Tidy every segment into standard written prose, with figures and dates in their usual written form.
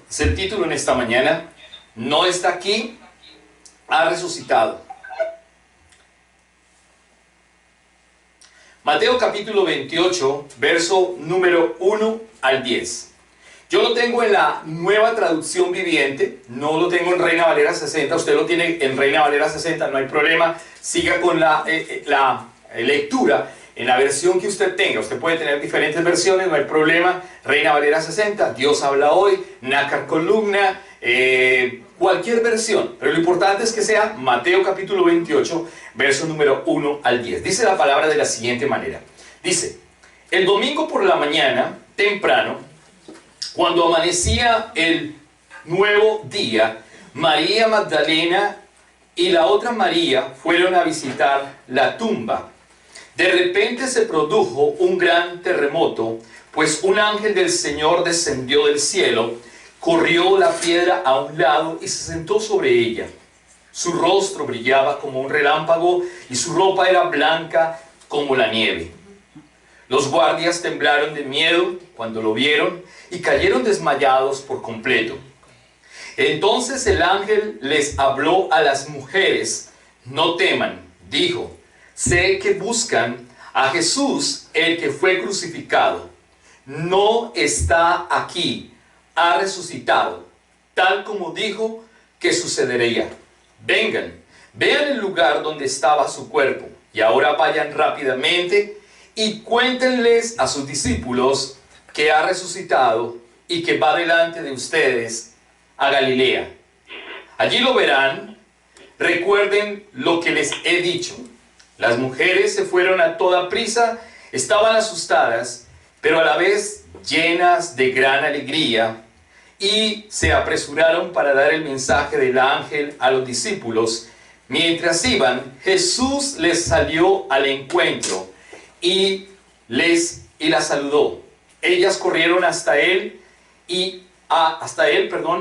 es el título en esta mañana. No está aquí, ha resucitado. Mateo capítulo 28, verso número 1 al 10. Yo lo tengo en la Nueva Traducción Viviente, no lo tengo en Reina Valera 60, usted lo tiene en Reina Valera 60, no hay problema, siga con la lectura en la versión que usted tenga. Usted puede tener diferentes versiones, no hay problema. Reina Valera 60, Dios habla hoy, Nácar Columna, cualquier versión, pero lo importante es que sea Mateo capítulo 28, verso número 1 al 10. Dice la palabra de la siguiente manera. Dice: el domingo por la mañana, temprano, cuando amanecía el nuevo día, María Magdalena y la otra María fueron a visitar la tumba. De repente se produjo un gran terremoto, pues un ángel del Señor descendió del cielo, corrió la piedra a un lado y se sentó sobre ella. Su rostro brillaba como un relámpago y su ropa era blanca como la nieve. Los guardias temblaron de miedo cuando lo vieron y cayeron desmayados por completo. Entonces el ángel les habló a las mujeres: no teman, dijo, sé que buscan a Jesús, el que fue crucificado. No está aquí, ha resucitado, tal como dijo que sucedería. Vengan, vean el lugar donde estaba su cuerpo, y ahora vayan rápidamente y cuéntenles a sus discípulos que ha resucitado y que va delante de ustedes a Galilea. Allí lo verán. Recuerden lo que les he dicho. Las mujeres se fueron a toda prisa, estaban asustadas, pero a la vez llenas de gran alegría, y se apresuraron para dar el mensaje del ángel a los discípulos. Mientras iban, Jesús les salió al encuentro y las saludó. Ellas corrieron hasta él,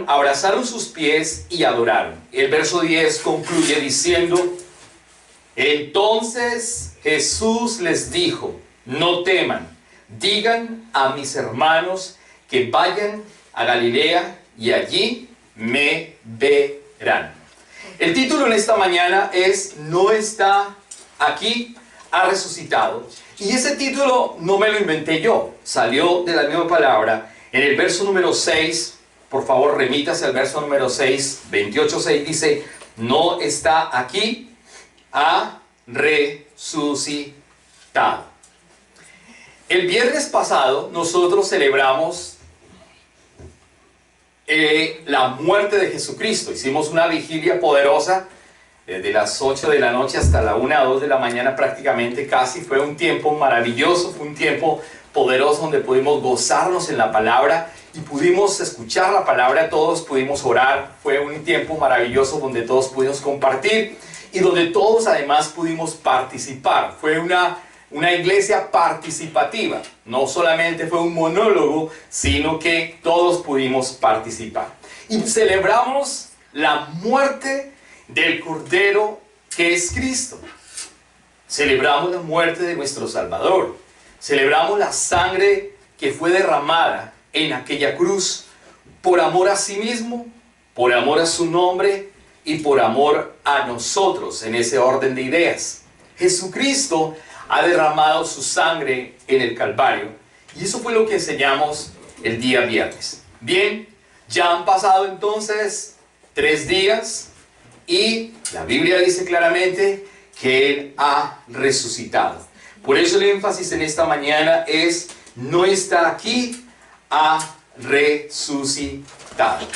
abrazaron sus pies y adoraron. El verso 10 concluye diciendo: entonces Jesús les dijo, no teman, digan a mis hermanos que vayan a Galilea y allí me verán. El título en esta mañana es No está aquí, ha resucitado. Y ese título no me lo inventé yo, salió de la misma palabra. En el verso número 6, por favor remítase al verso número 6, 28:6, dice: no está aquí, ha resucitado. El viernes pasado nosotros celebramos la muerte de Jesucristo. Hicimos una vigilia poderosa desde las 8 de la noche hasta la 1 o 2 de la mañana prácticamente casi. Fue un tiempo maravilloso, fue un tiempo poderoso donde pudimos gozarnos en la palabra y pudimos escuchar la palabra, todos pudimos orar. Fue un tiempo maravilloso donde todos pudimos compartir y donde todos además pudimos participar. Fue una iglesia participativa, no solamente fue un monólogo, sino que todos pudimos participar. Y celebramos la muerte del Cordero que es Cristo. Celebramos la muerte de nuestro Salvador. Celebramos la sangre que fue derramada en aquella cruz por amor a sí mismo, por amor a su nombre y por amor a nosotros, en ese orden de ideas. Jesucristo ha derramado su sangre en el Calvario, y eso fue lo que enseñamos el día viernes. Bien, ya han pasado entonces 3 días y la Biblia dice claramente que Él ha resucitado. Por eso el énfasis en esta mañana es: no está aquí, ha resucitado.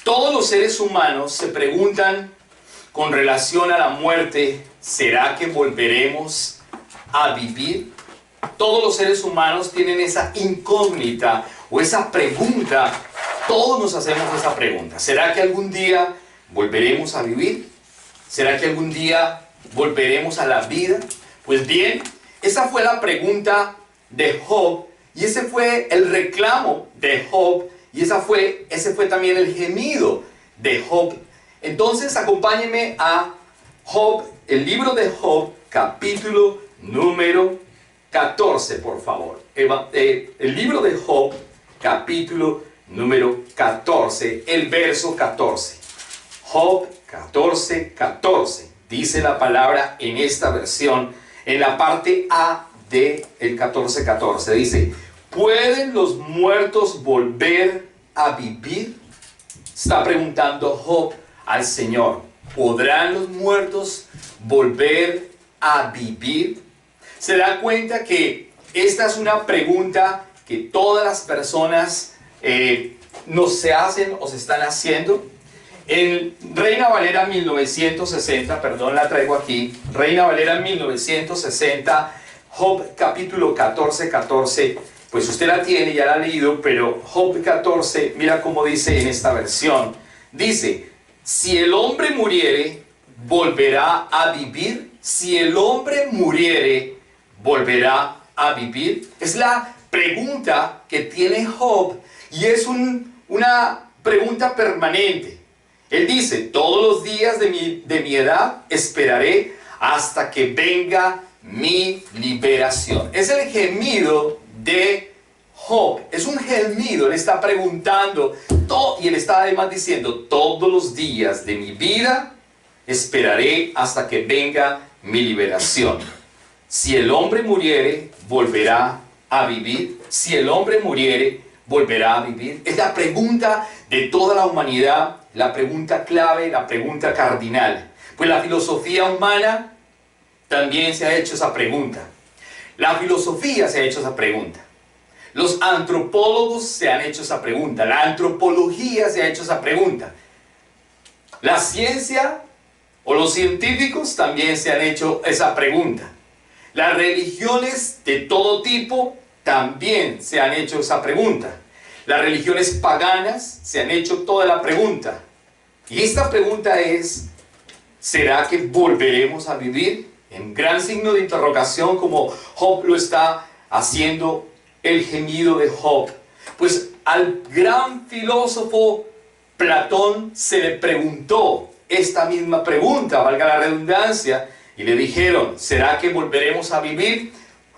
Todos los seres humanos se preguntan con relación a la muerte: ¿será que volveremos a vivir? Todos los seres humanos tienen esa incógnita o esa pregunta. Todos nos hacemos esa pregunta: ¿será que algún día volveremos a vivir? ¿Será que algún día volveremos a la vida? Pues bien, esa fue la pregunta de Job, y ese fue el reclamo de Job, y ese fue también el gemido de Job. Entonces acompáñenme a Job, el libro de Job, capítulo número 14, por favor. El libro de Job, capítulo número 14, el verso 14. Job 14, 14. Dice la palabra en esta versión, en la parte A de el 14, 14. Dice, ¿pueden los muertos volver a vivir? Está preguntando Job al Señor. ¿Podrán los muertos volver a vivir? Se da cuenta que esta es una pregunta que todas las personas nos se hacen o se están haciendo. En Reina Valera 1960, perdón, la traigo aquí, Reina Valera 1960, Job capítulo 14, 14, pues usted la tiene, ya la ha leído, pero Job 14, mira cómo dice en esta versión. Dice, si el hombre muriere, volverá a vivir. Si el hombre muriere, volverá a vivir. Es la pregunta que tiene Job y es una pregunta permanente. Él dice, todos los días de mi edad esperaré hasta que venga mi liberación. Es el gemido de Job. Es un gemido. Él está preguntando y él está además diciendo, todos los días de mi vida esperaré hasta que venga mi liberación. Si el hombre muriere, volverá a vivir. Si el hombre muriere, volverá a vivir. Es la pregunta de toda la humanidad, la pregunta clave, la pregunta cardinal. Pues la filosofía humana también se ha hecho esa pregunta. La filosofía se ha hecho esa pregunta. Los antropólogos se han hecho esa pregunta. La antropología se ha hecho esa pregunta. La ciencia o los científicos también se han hecho esa pregunta. Las religiones de todo tipo también se han hecho esa pregunta. Las religiones paganas se han hecho toda la pregunta. Y esta pregunta es, ¿será que volveremos a vivir? En gran signo de interrogación, como Job lo está haciendo, el gemido de Job. Pues al gran filósofo Platón se le preguntó esta misma pregunta, valga la redundancia, y le dijeron, ¿será que volveremos a vivir?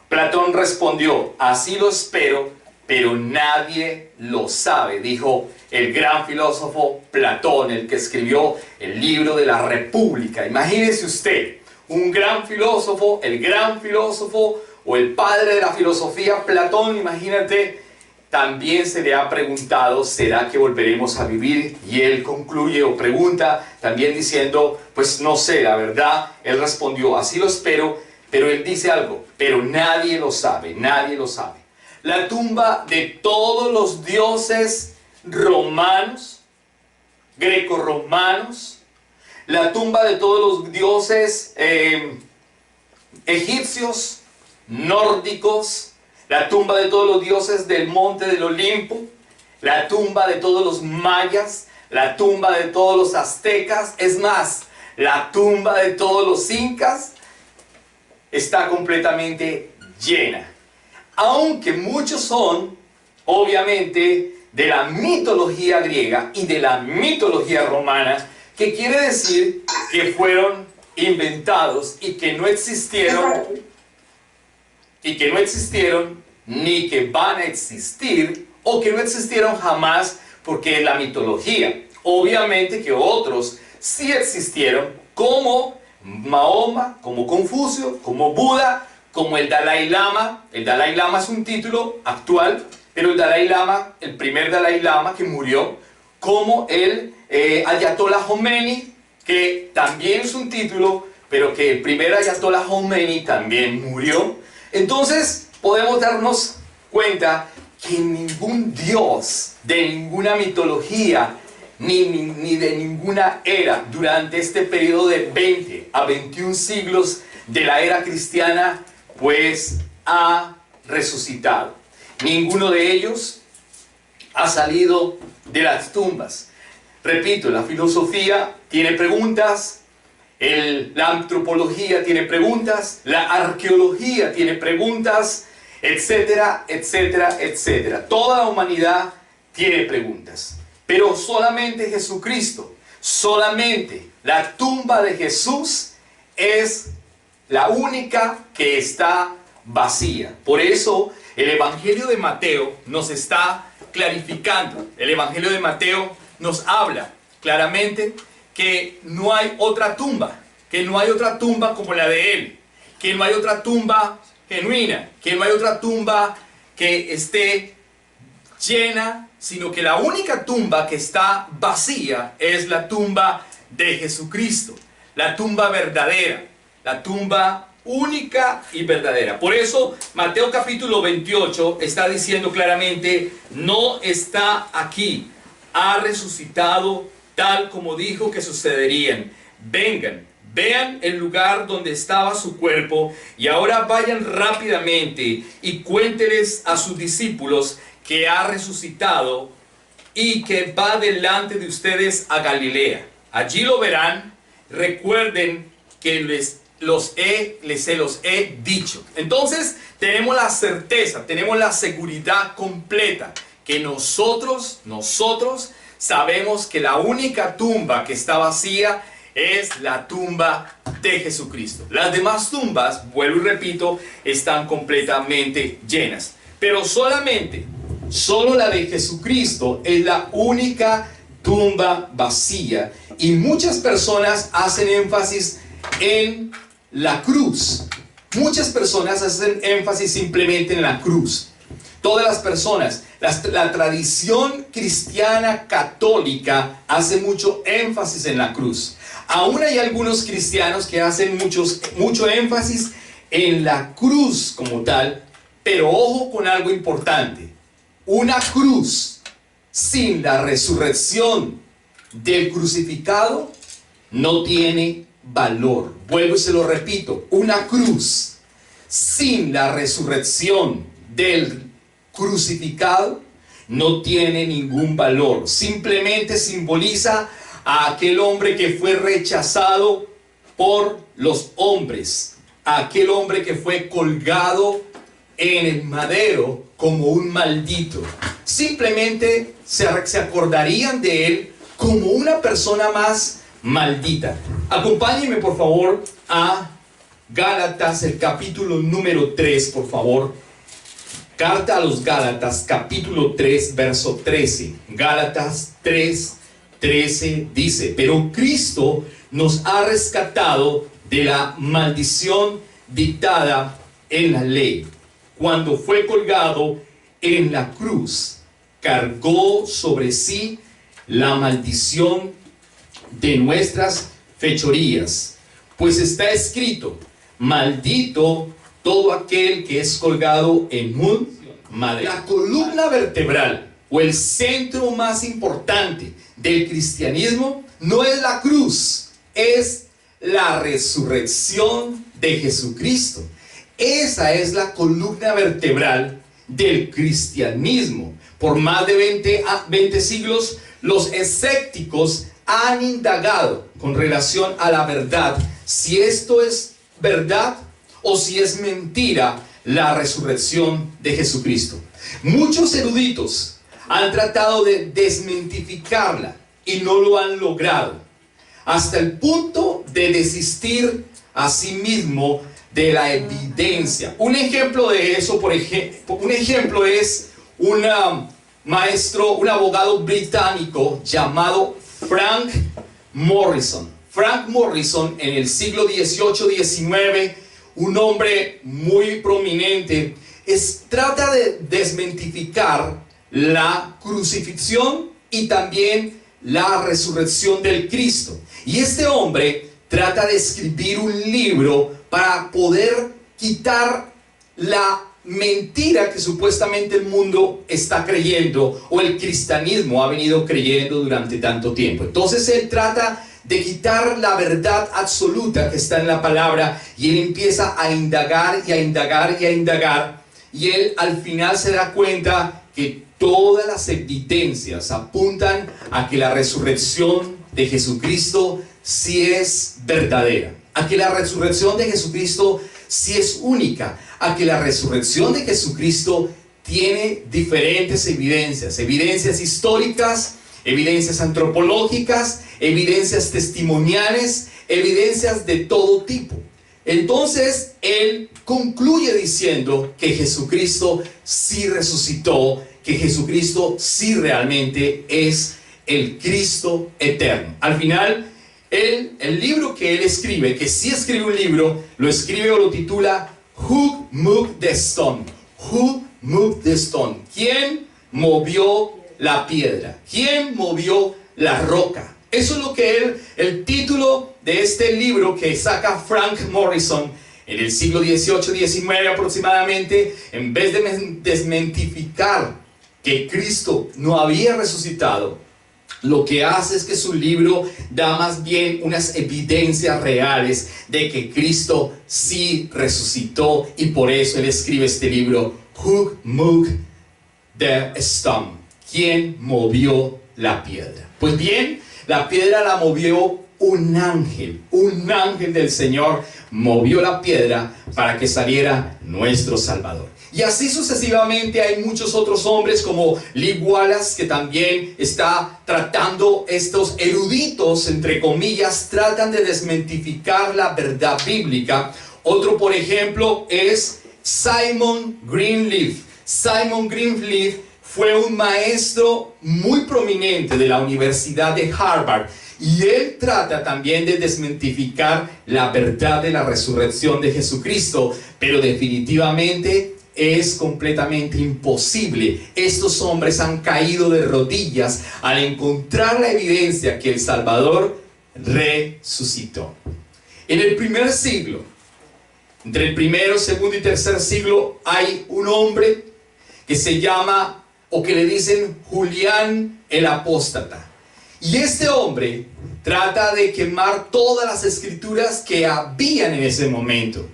Platón respondió, así lo espero, pero nadie lo sabe, dijo el gran filósofo Platón, el que escribió el libro de la República. Imagínese usted, un gran filósofo, el gran filósofo o el padre de la filosofía, Platón, imagínate, también se le ha preguntado, ¿será que volveremos a vivir? Y él concluye o pregunta también diciendo, pues no sé, la verdad, él respondió, así lo espero, pero él dice algo, pero nadie lo sabe, nadie lo sabe. La tumba de todos los dioses romanos, grecorromanos, la tumba de todos los dioses egipcios, nórdicos, la tumba de todos los dioses del monte del Olimpo, la tumba de todos los mayas, la tumba de todos los aztecas, es más, la tumba de todos los incas está completamente llena. Aunque muchos son, obviamente, de la mitología griega y de la mitología romana, que quiere decir que fueron inventados y que no existieron, ni que van a existir, o que no existieron jamás, porque es la mitología. Obviamente que otros sí existieron, como Mahoma, como Confucio, como Buda, como el Dalai Lama. El Dalai Lama es un título actual, pero el Dalai Lama, el primer Dalai Lama que murió, como el Ayatollah Khomeini, que también es un título, pero que el primer Ayatollah Khomeini también murió. Entonces podemos darnos cuenta que ningún dios de ninguna mitología ni de ninguna era durante este periodo de 20 a 21 siglos de la era cristiana pues ha resucitado. Ninguno de ellos ha salido de las tumbas. Repito, la filosofía tiene preguntas, la antropología tiene preguntas, la arqueología tiene preguntas, etcétera, etcétera, etcétera. Toda la humanidad tiene preguntas. Pero solamente Jesucristo, solamente la tumba de Jesús es la única que está vacía. Por eso el Evangelio de Mateo nos está clarificando. El Evangelio de Mateo nos habla claramente que no hay otra tumba, que no hay otra tumba como la de él, que no hay otra tumba genuina, que no hay otra tumba que esté llena, sino que la única tumba que está vacía es la tumba de Jesucristo, la tumba verdadera, la tumba única y verdadera. Por eso Mateo capítulo 28 está diciendo claramente: no está aquí, ha resucitado tal como dijo que sucederían. Vengan, vean el lugar donde estaba su cuerpo, y ahora vayan rápidamente y cuénteles a sus discípulos que ha resucitado y que va delante de ustedes a Galilea. Allí lo verán. Recuerden que se los he dicho. Entonces tenemos la certeza, tenemos la seguridad completa que nosotros sabemos que la única tumba que está vacía es la tumba de Jesucristo. Las demás tumbas, vuelvo y repito, están completamente llenas. Pero solo la de Jesucristo es la única tumba vacía. Y muchas personas hacen énfasis en la cruz. Muchas personas hacen énfasis simplemente en la cruz. Todas las personas, la tradición cristiana católica hace mucho énfasis en la cruz. Aún hay algunos cristianos que hacen mucho énfasis en la cruz como tal, pero ojo con algo importante. Una cruz sin la resurrección del crucificado no tiene valor. Vuelvo y se lo repito. Una cruz sin la resurrección del crucificado no tiene ningún valor. Simplemente simboliza a aquel hombre que fue rechazado por los hombres, a aquel hombre que fue colgado en el madero como un maldito. Simplemente se acordarían de él como una persona más maldita. Acompáñenme por favor a Gálatas, el capítulo número 3, por favor. Carta a los Gálatas, capítulo 3, verso 13. Gálatas 3, 13 dice: pero Cristo nos ha rescatado de la maldición dictada en la ley. Cuando fue colgado en la cruz, cargó sobre sí la maldición de nuestras fechorías. Pues está escrito: maldito todo aquel que es colgado en un madero. La columna vertebral o el centro más importante del cristianismo no es la cruz, es la resurrección de Jesucristo. Esa es la columna vertebral del cristianismo. Por más de 20 siglos, los escépticos han indagado con relación a la verdad, si esto es verdad o si es mentira la resurrección de Jesucristo. Muchos eruditos han tratado de desmentificarla y no lo han logrado, hasta el punto de desistir a sí mismo de la evidencia. Un ejemplo de eso, un ejemplo es un abogado británico llamado Frank Morrison. Frank Morrison, en el siglo XVIII-XIX, un hombre muy prominente, trata de desmentificar la crucifixión y también la resurrección del Cristo. Y este hombre trata de escribir un libro para poder quitar la mentira que supuestamente el mundo está creyendo, o el cristianismo ha venido creyendo durante tanto tiempo. Entonces él trata de quitar la verdad absoluta que está en la palabra, y él empieza a indagar y a indagar y a indagar, y él al final se da cuenta que todas las evidencias apuntan a que la resurrección de Jesucristo sí es verdadera, a que la resurrección de Jesucristo sí es única, a que la resurrección de Jesucristo tiene diferentes evidencias históricas, evidencias antropológicas, evidencias testimoniales, evidencias de todo tipo. Entonces él concluye diciendo que Jesucristo sí resucitó, que Jesucristo sí realmente es el Cristo eterno. Al final, el libro que él escribe, que sí escribe un libro, lo escribe o lo titula Who Moved the Stone? Who moved the stone? ¿Quién movió la piedra? ¿Quién movió la roca? Eso es lo que el título de este libro que saca Frank Morrison en el siglo XVIII-XIX aproximadamente, en vez de desmentificar que Cristo no había resucitado, lo que hace es que su libro da más bien unas evidencias reales de que Cristo sí resucitó, y por eso él escribe este libro, Who Moved the Stone? ¿Quién movió la piedra? Pues bien, la piedra la movió un ángel del Señor movió la piedra para que saliera nuestro Salvador. Y así sucesivamente hay muchos otros hombres como Lee Wallace, que también está tratando, estos eruditos, entre comillas, tratan de desmentificar la verdad bíblica. Otro, por ejemplo, es Simon Greenleaf. Simon Greenleaf fue un maestro muy prominente de la Universidad de Harvard, y él trata también de desmentificar la verdad de la resurrección de Jesucristo, pero definitivamente es completamente imposible. Estos hombres han caído de rodillas al encontrar la evidencia que el Salvador resucitó. En el primer siglo, entre el primero, segundo y tercer siglo, hay un hombre que se llama, o que le dicen, Julián el Apóstata. Y este hombre trata de quemar todas las escrituras que habían en ese momento.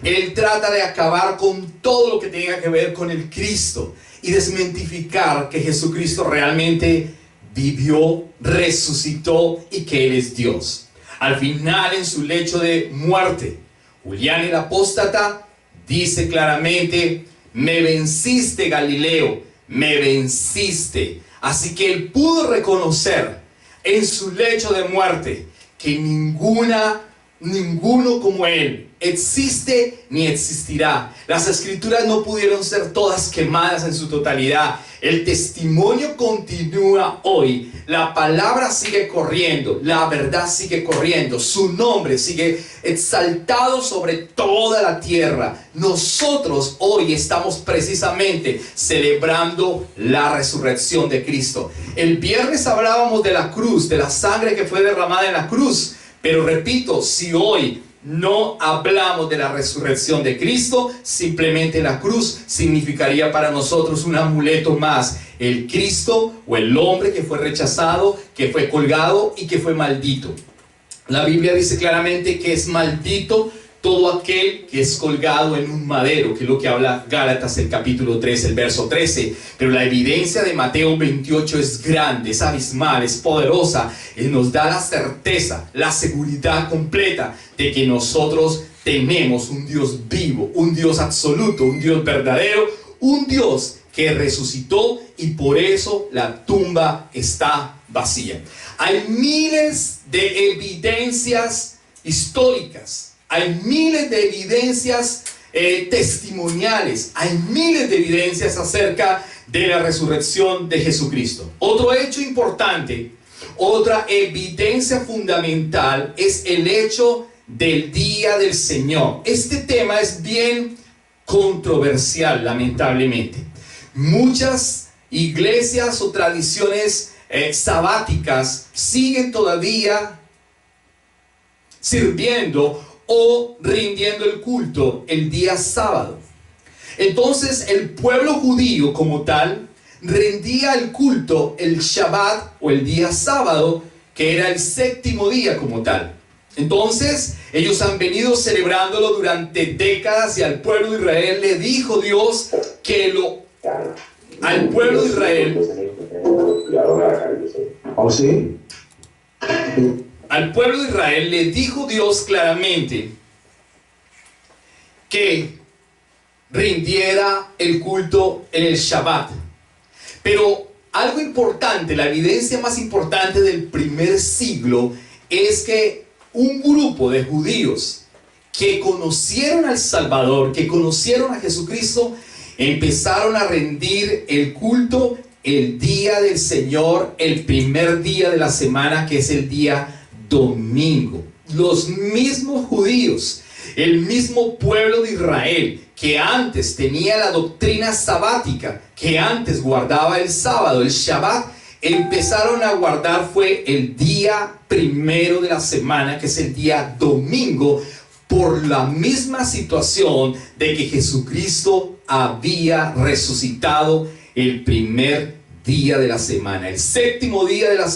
Él trata de acabar con todo lo que tenga que ver con el Cristo y desmentificar que Jesucristo realmente vivió, resucitó y que Él es Dios. Al final, en su lecho de muerte, Julián el Apóstata dice claramente: me venciste, Galileo, me venciste. Así que él pudo reconocer en su lecho de muerte que ninguno como él existe ni existirá. Las escrituras no pudieron ser todas quemadas en su totalidad. El testimonio continúa hoy. La palabra sigue corriendo, la verdad sigue corriendo, su nombre sigue exaltado sobre toda la tierra. Nosotros hoy estamos precisamente celebrando la resurrección de Cristo. El viernes hablábamos de la cruz, de la sangre que fue derramada en la cruz. Pero repito, si hoy no hablamos de la resurrección de Cristo, simplemente la cruz significaría para nosotros un amuleto más. El Cristo o el hombre que fue rechazado, que fue colgado y que fue maldito. La Biblia dice claramente que es maldito todo aquel que es colgado en un madero, que es lo que habla Gálatas, el capítulo 3, el verso 13. Pero la evidencia de Mateo 28 es grande, es abismal, es poderosa. Él nos da la certeza, la seguridad completa de que nosotros tenemos un Dios vivo, un Dios absoluto, un Dios verdadero, un Dios que resucitó, y por eso la tumba está vacía. Hay miles de evidencias históricas. Hay miles de evidencias testimoniales, hay miles de evidencias acerca de la resurrección de Jesucristo. Otro hecho importante, otra evidencia fundamental es el hecho del día del Señor. Este tema es bien controversial, lamentablemente. Muchas iglesias o tradiciones sabáticas siguen todavía sirviendo o rindiendo el culto el día sábado. Entonces el pueblo judío como tal rendía el culto el Shabbat o el día sábado, que era el séptimo día como tal. Entonces ellos han venido celebrándolo durante décadas, y al pueblo de Israel le dijo Dios que al pueblo de Israel, ¿oh sí? Al pueblo de Israel le dijo Dios claramente que rindiera el culto en el Shabbat. Pero algo importante, la evidencia más importante del primer siglo, es que un grupo de judíos que conocieron al Salvador, que conocieron a Jesucristo, empezaron a rendir el culto el día del Señor, el primer día de la semana, que es el día domingo. Los mismos judíos, el mismo pueblo de Israel, que antes tenía la doctrina sabática, que antes guardaba el sábado, el Shabbat, empezaron a guardar fue el día primero de la semana, que es el día domingo, por la misma situación de que Jesucristo había resucitado el primer día de la semana. El séptimo día de la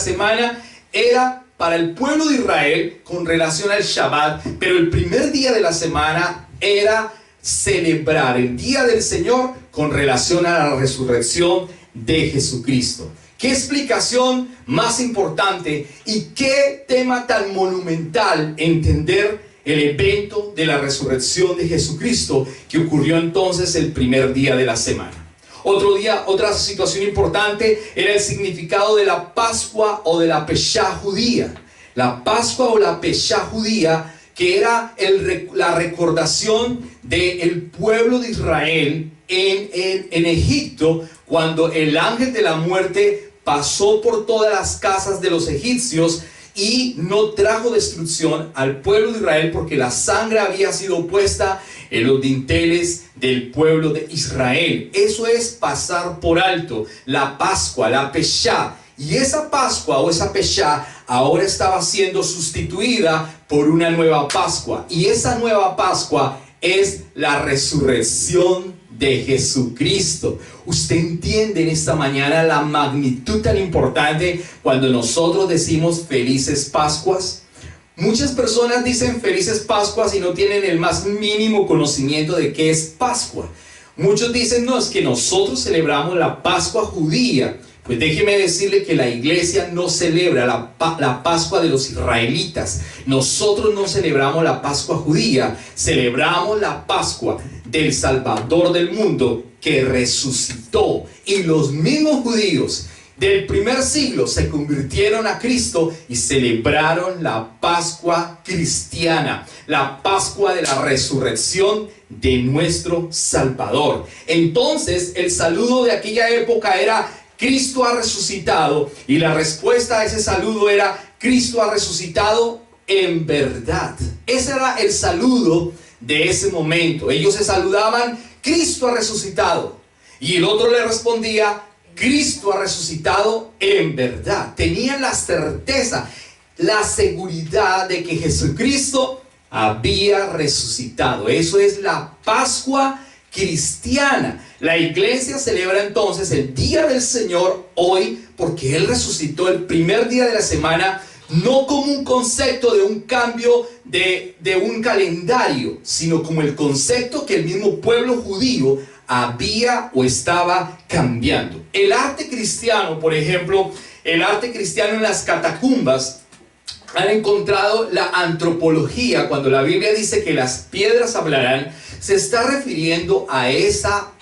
semana era para el pueblo de Israel con relación al Shabbat, pero el primer día de la semana era celebrar el día del Señor con relación a la resurrección de Jesucristo. ¿Qué explicación más importante y qué tema tan monumental entender el evento de la resurrección de Jesucristo que ocurrió entonces el primer día de la semana? Otra situación importante era el significado de la Pascua o de la Peshá judía. La Pascua o la Peshá judía, que era la recordación del pueblo de Israel en Egipto, cuando el ángel de la muerte pasó por todas las casas de los egipcios y no trajo destrucción al pueblo de Israel, porque la sangre había sido puesta en los dinteles del pueblo de Israel. Eso es pasar por alto la Pascua, la Peshá. Y esa Pascua o esa Peshá ahora estaba siendo sustituida por una nueva Pascua. Y esa nueva Pascua es la resurrección de Jesucristo. Usted entiende en esta mañana la magnitud tan importante cuando nosotros decimos felices Pascuas. Muchas personas dicen felices Pascuas y no tienen el más mínimo conocimiento de qué es Pascua. Muchos dicen, no, es que nosotros celebramos la Pascua judía. Pues déjeme decirle que la iglesia no celebra la Pascua de los israelitas. Nosotros no celebramos la Pascua judía, celebramos la Pascua del Salvador del mundo, que resucitó. Y los mismos judíos del primer siglo se convirtieron a Cristo y celebraron la Pascua cristiana, la Pascua de la resurrección de nuestro Salvador. Entonces el saludo de aquella época era: Cristo ha resucitado, y la respuesta a ese saludo era: Cristo ha resucitado en verdad. Ese era el saludo de ese momento. Ellos se saludaban: Cristo ha resucitado, y el otro le respondía: Cristo ha resucitado en verdad. Tenían la certeza, la seguridad de que Jesucristo había resucitado. Eso es la Pascua cristiana. La iglesia celebra entonces el día del Señor hoy porque Él resucitó el primer día de la semana, no como un concepto de un cambio de un calendario, sino como el concepto que el mismo pueblo judío había o estaba cambiando. El arte cristiano, por ejemplo, el arte cristiano en las catacumbas, han encontrado la antropología. Cuando la Biblia dice que las piedras hablarán, se está refiriendo a esa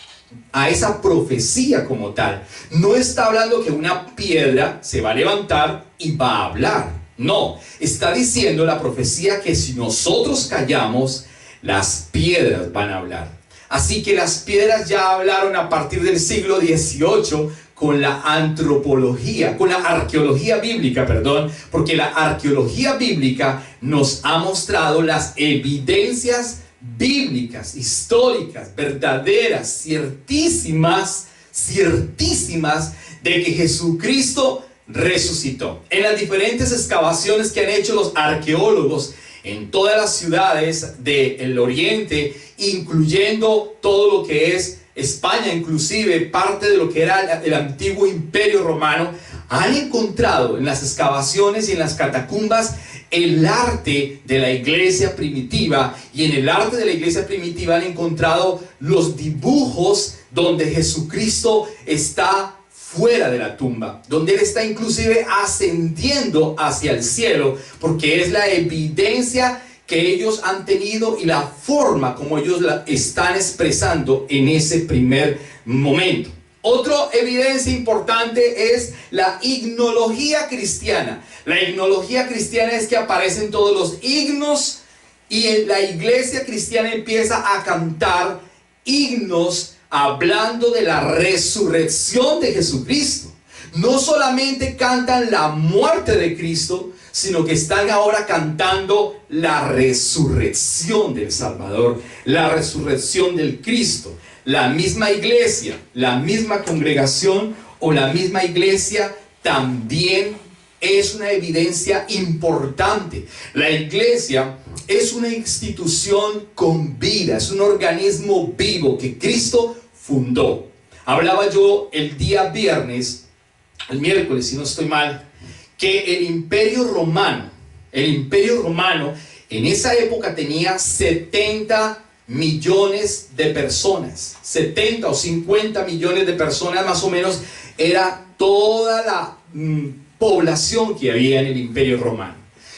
profecía como tal. No está hablando que una piedra se va a levantar y va a hablar. No, está diciendo la profecía que si nosotros callamos, las piedras van a hablar. Así que las piedras ya hablaron a partir del siglo XVIII con la antropología, con la arqueología bíblica, porque la arqueología bíblica nos ha mostrado las evidencias bíblicas, históricas, verdaderas, ciertísimas, de que Jesucristo resucitó. En las diferentes excavaciones que han hecho los arqueólogos en todas las ciudades del Oriente, incluyendo todo lo que es España, inclusive parte de lo que era el antiguo Imperio Romano, han encontrado en las excavaciones y en las catacumbas el arte de la iglesia primitiva, y en el arte de la iglesia primitiva han encontrado los dibujos donde Jesucristo está fuera de la tumba, donde Él está inclusive ascendiendo hacia el cielo, porque es la evidencia que ellos han tenido y la forma como ellos la están expresando en ese primer momento. Otra evidencia importante es la himnología cristiana. La himnología cristiana es que aparecen todos los himnos y la iglesia cristiana empieza a cantar himnos hablando de la resurrección de Jesucristo. No solamente cantan la muerte de Cristo, sino que están ahora cantando la resurrección del Salvador, la resurrección del Cristo. La misma iglesia, la misma congregación o la misma iglesia también es una evidencia importante. La iglesia es una institución con vida, es un organismo vivo que Cristo fundó. Hablaba yo el día viernes, el miércoles si no estoy mal, que el imperio romano en esa época tenía 70 millones de personas, 70 o 50 millones de personas más o menos, era toda la población que había en el imperio romano,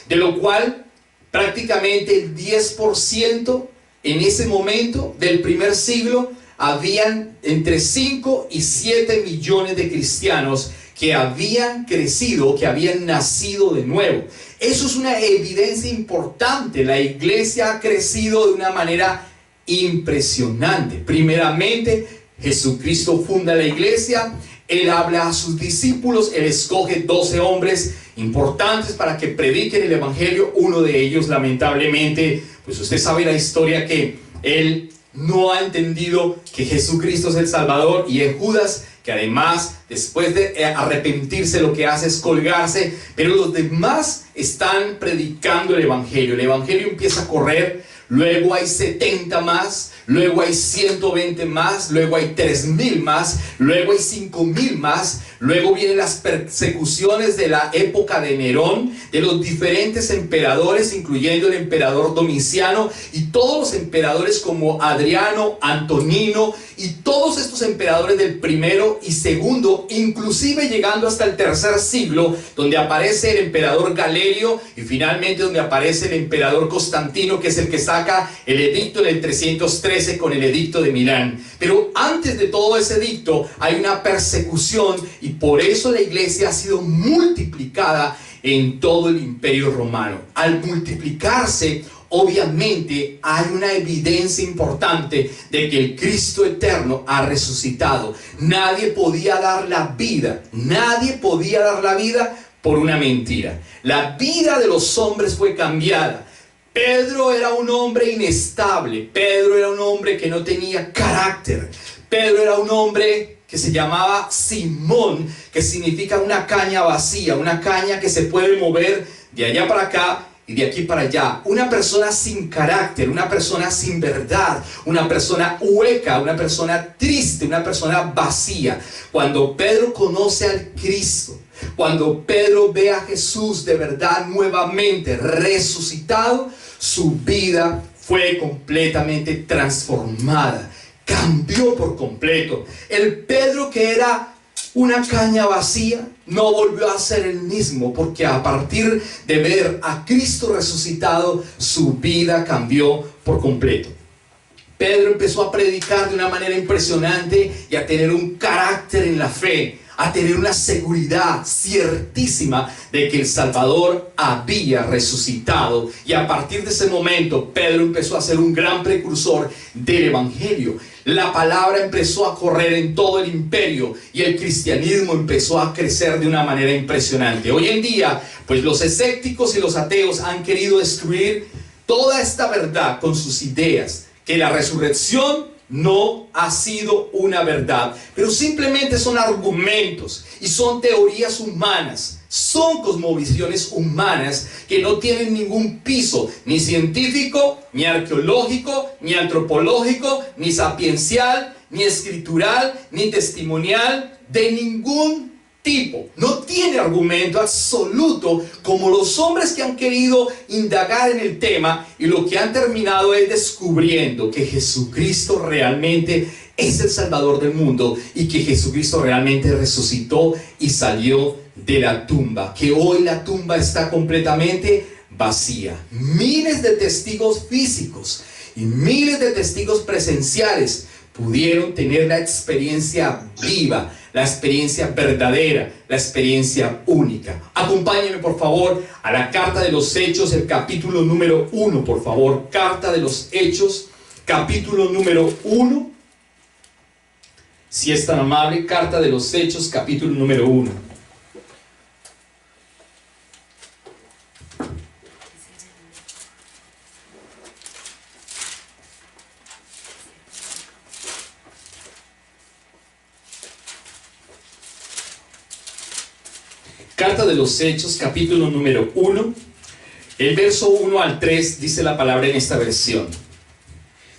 de lo cual prácticamente el 10% en ese momento del primer siglo habían entre 5 y 7 millones de cristianos que habían crecido, que habían nacido de nuevo. Eso es una evidencia importante. La iglesia ha crecido de una manera impresionante. Primeramente, Jesucristo funda la iglesia. Él habla a sus discípulos. Él escoge 12 hombres importantes para que prediquen el evangelio. Uno de ellos, lamentablemente, pues usted sabe la historia, que él no ha entendido que Jesucristo es el Salvador, y es Judas, que además, después de arrepentirse, lo que hace es colgarse. Pero los demás están predicando el evangelio. El evangelio empieza a correr. Luego hay 70 más, luego hay 120 más, luego hay 3,000 más, luego hay 5,000 más. Luego vienen las persecuciones de la época de Nerón, de los diferentes emperadores, incluyendo el emperador Domiciano, y todos los emperadores como Adriano, Antonino, y todos estos emperadores del primero y segundo, inclusive llegando hasta el tercer siglo, donde aparece el emperador Galerio, y finalmente donde aparece el emperador Constantino, que es el que saca el edicto del 313 con el edicto de Milán. Pero antes de todo ese edicto hay una persecución, y por eso la iglesia ha sido multiplicada en todo el imperio romano. Al multiplicarse, obviamente hay una evidencia importante de que el Cristo eterno ha resucitado. Nadie podía dar la vida por una mentira. La vida de los hombres fue cambiada. Pedro era un hombre inestable. Pedro era un hombre que no tenía carácter. Pedro era un hombre que se llamaba Simón, que significa una caña vacía, una caña que se puede mover de allá para acá y de aquí para allá. Una persona sin carácter, una persona sin verdad, una persona hueca, una persona triste, una persona vacía. Cuando Pedro conoce al Cristo, cuando Pedro ve a Jesús de verdad nuevamente resucitado, su vida fue completamente transformada. Cambió por completo. El Pedro que era una caña vacía no volvió a ser el mismo, porque a partir de ver a Cristo resucitado, su vida cambió por completo. Pedro empezó a predicar de una manera impresionante y a tener un carácter en la fe, a tener una seguridad ciertísima de que el Salvador había resucitado. Y a partir de ese momento, Pedro empezó a ser un gran precursor del evangelio. La palabra empezó a correr en todo el imperio y el cristianismo empezó a crecer de una manera impresionante. Hoy en día, pues los escépticos y los ateos han querido destruir toda esta verdad con sus ideas, que la resurrección no ha sido una verdad, pero simplemente son argumentos y son teorías humanas, son cosmovisiones humanas que no tienen ningún piso, ni científico, ni arqueológico, ni antropológico, ni sapiencial, ni escritural, ni testimonial, de ningún tipo. No tiene argumento absoluto, como los hombres que han querido indagar en el tema, y lo que han terminado es descubriendo que Jesucristo realmente es el Salvador del mundo, y que Jesucristo realmente resucitó y salió de la tumba, que hoy la tumba está completamente vacía. Miles de testigos físicos y miles de testigos presenciales pudieron tener la experiencia viva, la experiencia verdadera, la experiencia única. Acompáñenme por favor a la carta de los Hechos, el capítulo número 1, por favor. Carta de los Hechos, capítulo número 1. si es tan amable, Carta de los Hechos, capítulo número 1. Carta de los Hechos, capítulo número 1. El verso 1 al 3 dice la palabra en esta versión.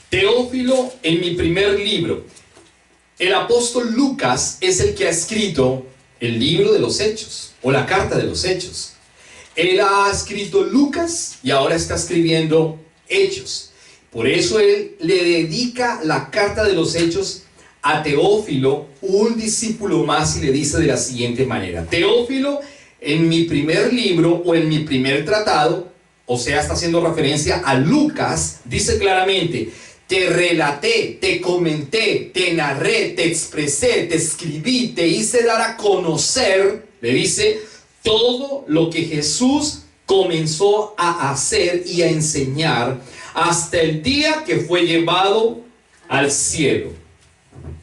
Teófilo, en mi primer libro. El apóstol Lucas es el que ha escrito el libro de los Hechos, o la carta de los Hechos. Él ha escrito Lucas y ahora está escribiendo Hechos. Por eso él le dedica la carta de los Hechos a Teófilo, un discípulo más, y le dice de la siguiente manera. Teófilo, en mi primer libro o en mi primer tratado, o sea, está haciendo referencia a Lucas, dice claramente: te relaté, te comenté, te narré, te expresé, te escribí, te hice dar a conocer, le dice, todo lo que Jesús comenzó a hacer y a enseñar hasta el día que fue llevado al cielo,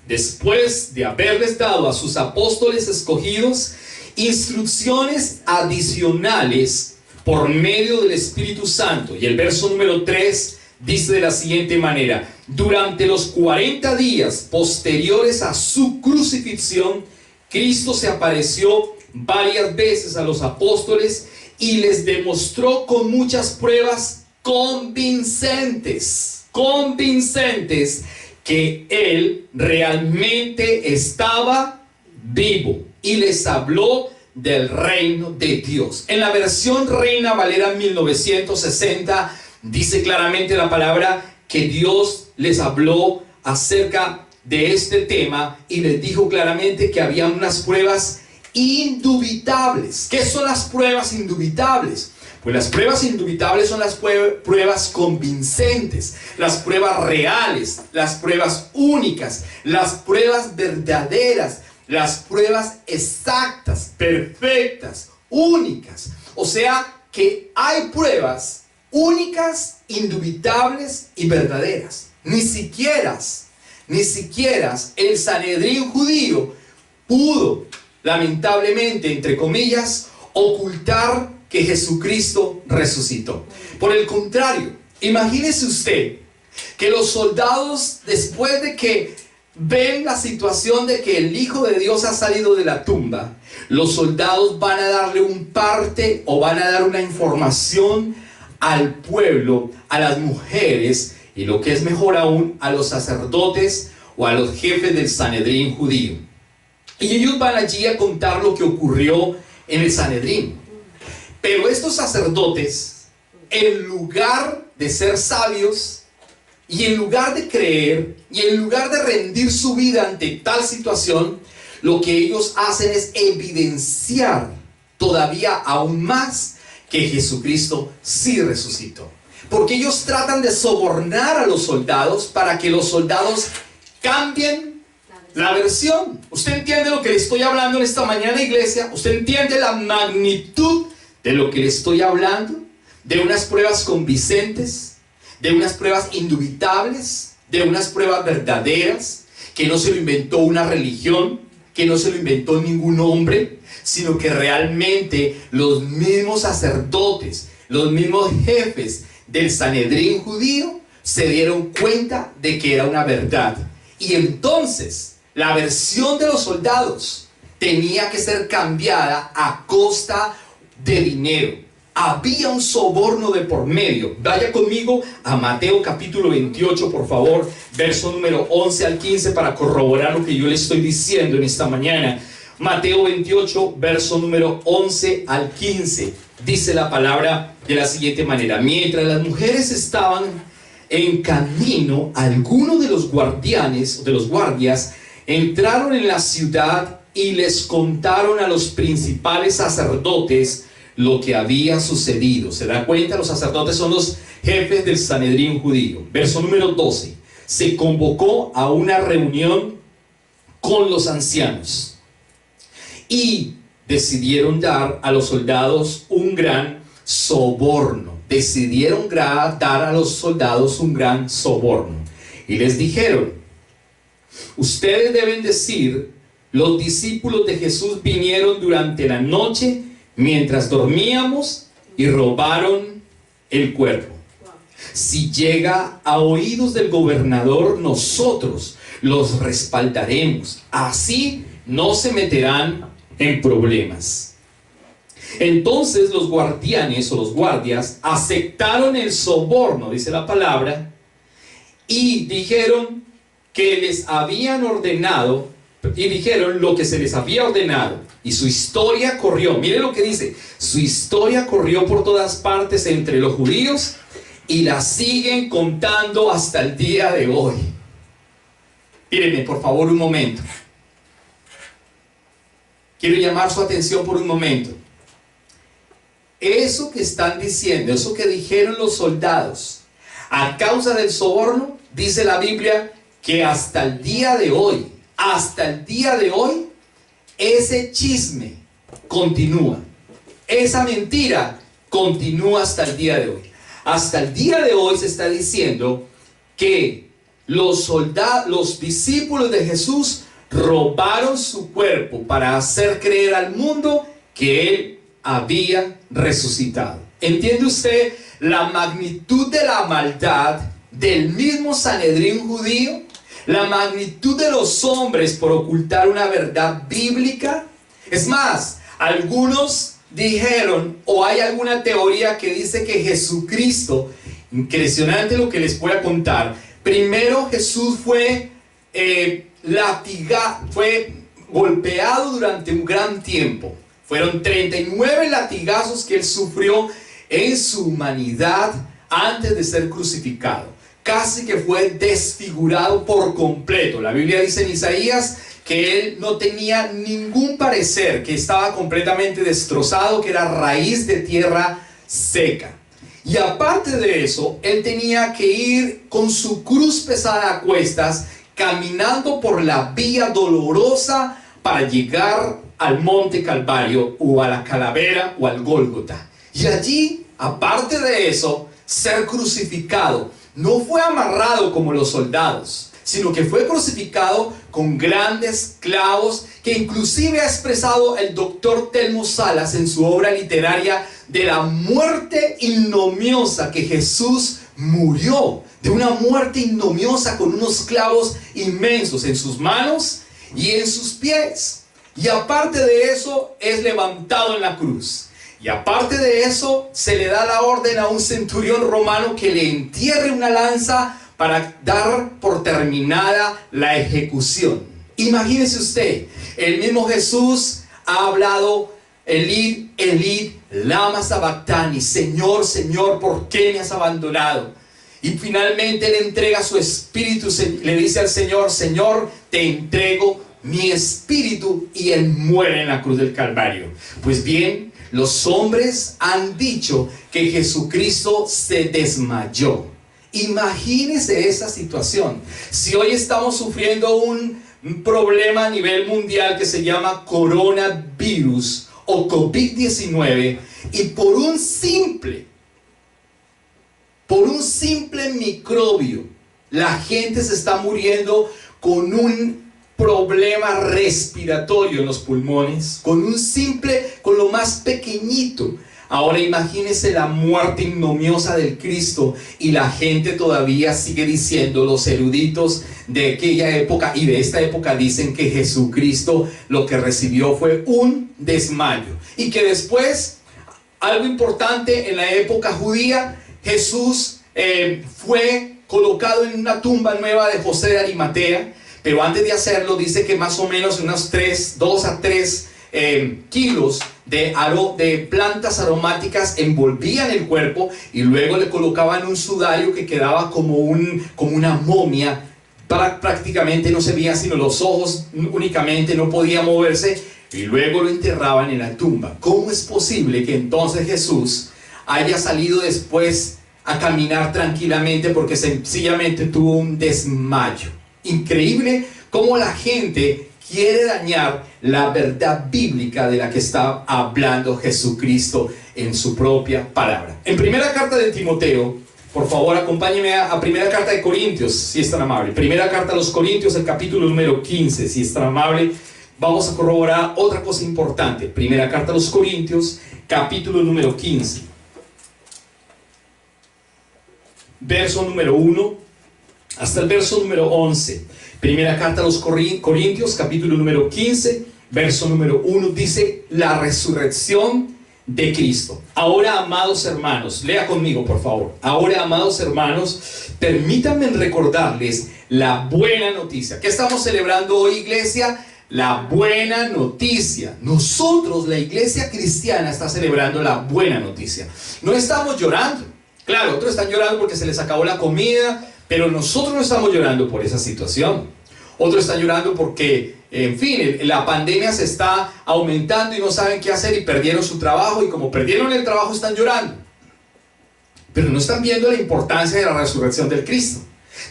después de haberles dado a sus apóstoles escogidos instrucciones adicionales por medio del Espíritu Santo. Y el verso número 3 dice de la siguiente manera: durante los 40 días posteriores a su crucifixión, Cristo se apareció varias veces a los apóstoles y les demostró con muchas pruebas convincentes que Él realmente estaba vivo, y les habló del reino de Dios. En la versión Reina Valera 1960 dice claramente la palabra que Dios les habló acerca de este tema y les dijo claramente que había unas pruebas indubitables. ¿Qué son las pruebas indubitables? Pues las pruebas indubitables son las pruebas convincentes, las pruebas reales, las pruebas únicas, las pruebas verdaderas, las pruebas exactas, perfectas, únicas. O sea que hay pruebas únicas, indubitables y verdaderas. Ni siquiera el Sanedrín judío pudo, lamentablemente, entre comillas, ocultar que Jesucristo resucitó. Por el contrario, imagínese usted que los soldados, después de que ven la situación de que el Hijo de Dios ha salido de la tumba, los soldados van a darle un parte o van a dar una información al pueblo, a las mujeres, y lo que es mejor aún, a los sacerdotes o a los jefes del Sanedrín judío. Y ellos van allí a contar lo que ocurrió en el Sanedrín. Pero estos sacerdotes, en lugar de ser sabios, y en lugar de creer, y en lugar de rendir su vida ante tal situación, lo que ellos hacen es evidenciar todavía aún más que Jesucristo sí resucitó. Porque ellos tratan de sobornar a los soldados para que los soldados cambien la versión. ¿Usted entiende lo que le estoy hablando en esta mañana, iglesia? ¿Usted entiende la magnitud de lo que le estoy hablando? De unas pruebas convincentes, de unas pruebas indubitables, de unas pruebas verdaderas, que no se lo inventó una religión, que no se lo inventó ningún hombre, sino que realmente los mismos sacerdotes, los mismos jefes del Sanedrín judío se dieron cuenta de que era una verdad. Y entonces la versión de los soldados tenía que ser cambiada a costa de dinero. Había un soborno de por medio. Vaya conmigo a Mateo capítulo 28, por favor, verso número 11 al 15, para corroborar lo que yo le estoy diciendo en esta mañana. Mateo 28, verso número 11 al 15. Dice la palabra de la siguiente manera: mientras las mujeres estaban en camino, algunos de los guardias, entraron en la ciudad y les contaron a los principales sacerdotes lo que había sucedido. ¿Se da cuenta? Los sacerdotes son los jefes del Sanedrín judío. Verso número 12. Se convocó a una reunión con los ancianos y decidieron dar a los soldados un gran soborno. Decidieron dar a los soldados un gran soborno. Y les dijeron: Ustedes deben decir: los discípulos de Jesús vinieron durante la noche mientras dormíamos y robaron el cuerpo. Si llega a oídos del gobernador, nosotros los respaldaremos. Así no se meterán en problemas. Entonces los guardianes o los guardias aceptaron el soborno, dice la palabra, y dijeron que les habían ordenado, y dijeron lo que se les había ordenado. Y su historia corrió, mire lo que dice, su historia corrió por todas partes entre los judíos y la siguen contando hasta el día de hoy. Mírenme por favor un momento. Quiero llamar su atención por un momento. Eso que están diciendo, eso que dijeron los soldados, a causa del soborno, dice la Biblia que hasta el día de hoy, ese chisme continúa. Esa mentira continúa hasta el día de hoy. Hasta el día de hoy se está diciendo que los discípulos de Jesús robaron su cuerpo para hacer creer al mundo que Él había resucitado. ¿Entiende usted la magnitud de la maldad del mismo Sanedrín judío? La magnitud de los hombres por ocultar una verdad bíblica. Es más, algunos dijeron, o hay alguna teoría que dice que Jesucristo, impresionante lo que les voy a contar, primero Jesús fue fue golpeado durante un gran tiempo. Fueron 39 latigazos que Él sufrió en su humanidad antes de ser crucificado. Casi que fue desfigurado por completo. La Biblia dice en Isaías que Él no tenía ningún parecer, que estaba completamente destrozado, que era raíz de tierra seca. Y aparte de eso, Él tenía que ir con su cruz pesada a cuestas, caminando por la vía dolorosa para llegar al monte Calvario o a la calavera o al Gólgota. Y allí, aparte de eso, ser crucificado. No fue amarrado como los soldados, sino que fue crucificado con grandes clavos, que inclusive ha expresado el doctor Telmo Salas en su obra literaria de la muerte ignominiosa que Jesús murió, de una muerte ignominiosa con unos clavos inmensos en sus manos y en sus pies. Y aparte de eso, es levantado en la cruz. Y aparte de eso, se le da la orden a un centurión romano que le entierre una lanza para dar por terminada la ejecución. Imagínese usted, el mismo Jesús ha hablado: Elí, Elí, lama sabactani, Señor, Señor, ¿por qué me has abandonado? Y finalmente le entrega su espíritu, le dice al Señor: Señor, te entrego mi espíritu, y Él muere en la cruz del Calvario. Pues bien, los hombres han dicho que Jesucristo se desmayó. Imagínese esa situación. Si hoy estamos sufriendo un problema a nivel mundial que se llama coronavirus o COVID-19, y por un simple microbio, la gente se está muriendo con un problema respiratorio en los pulmones, con lo más pequeñito. Ahora imagínese la muerte ignominiosa del Cristo, y la gente todavía sigue diciendo, los eruditos de aquella época y de esta época dicen que Jesucristo lo que recibió fue un desmayo, y que después, algo importante en la época judía, Jesús fue colocado en una tumba nueva de José de Arimatea. Pero antes de hacerlo, dice que más o menos unos 2 a 3 kilos de plantas aromáticas envolvían el cuerpo, y luego le colocaban un sudario que quedaba como una momia. Prácticamente no se veían sino los ojos únicamente, no podía moverse, y luego lo enterraban en la tumba. ¿Cómo es posible que entonces Jesús haya salido después a caminar tranquilamente? Porque sencillamente tuvo un desmayo. Increíble cómo la gente quiere dañar la verdad bíblica de la que está hablando Jesucristo en su propia palabra. En primera carta de Timoteo, Por favor, acompáñeme a primera carta de Corintios, si es tan amable. Primera carta a los Corintios, el capítulo número 15, si es tan amable. Vamos a corroborar otra cosa importante. Primera carta a los Corintios, capítulo número 15. Verso número 1 hasta el verso número 11. Primera carta a los Corintios, capítulo número 15, verso número 1, dice: la resurrección de Cristo. Ahora, amados hermanos, lea conmigo por favor. Ahora, amados hermanos, permítanme recordarles la buena noticia. ¿Qué estamos celebrando hoy, iglesia? La buena noticia. Nosotros, la iglesia cristiana, está celebrando la buena noticia. No estamos llorando. Claro, otros están llorando porque se les acabó la comida, pero nosotros no estamos llorando por esa situación. Otros están llorando porque, en fin, la pandemia se está aumentando y no saben qué hacer y perdieron su trabajo, y como perdieron el trabajo están llorando. Pero no están viendo la importancia de la resurrección del Cristo.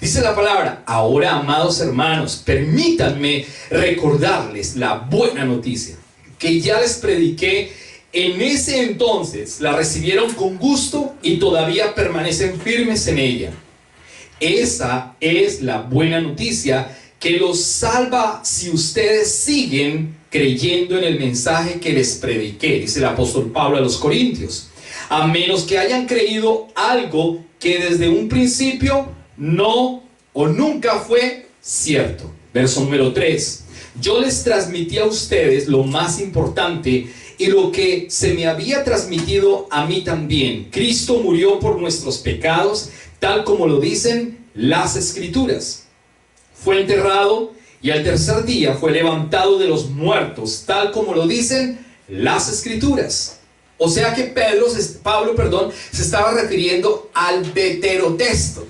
Dice la palabra: ahora, amados hermanos, permítanme recordarles la buena noticia que ya les prediqué. En ese entonces la recibieron con gusto y todavía permanecen firmes en ella. Esa es la buena noticia que los salva si ustedes siguen creyendo en el mensaje que les prediqué, dice el apóstol Pablo a los Corintios. A menos que hayan creído algo que desde un principio no o nunca fue cierto. Verso número 3. Yo les transmití a ustedes lo más importante y lo que se me había transmitido a mí también. Cristo murió por nuestros pecados, tal como lo dicen las Escrituras. Fue enterrado y al tercer día fue levantado de los muertos, tal como lo dicen las Escrituras. O sea que Pablo se estaba refiriendo al veterotexto.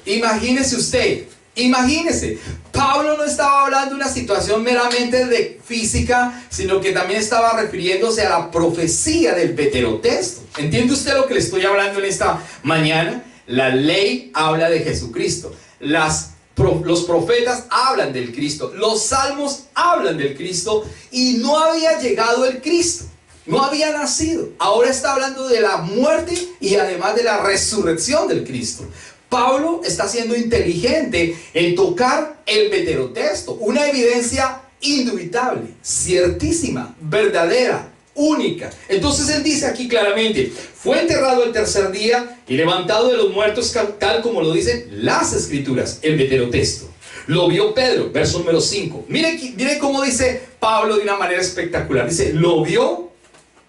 Imagínese, Pablo no estaba hablando de una situación meramente de física, sino que también estaba refiriéndose a la profecía del veterotexto. ¿Entiende usted lo que le estoy hablando en esta mañana? La ley habla de Jesucristo. Los profetas hablan del Cristo. Los salmos hablan del Cristo. Y no había llegado el Cristo. No había nacido. Ahora está hablando de la muerte y además de la resurrección del Cristo. Pablo está siendo inteligente en tocar el veterotexto, una evidencia indubitable, ciertísima, verdadera, única. Entonces él dice aquí claramente: fue enterrado el tercer día y levantado de los muertos, tal como lo dicen las Escrituras, el veterotexto. Lo vio Pedro, verso número 5. Mire cómo dice Pablo de una manera espectacular. Dice: lo vio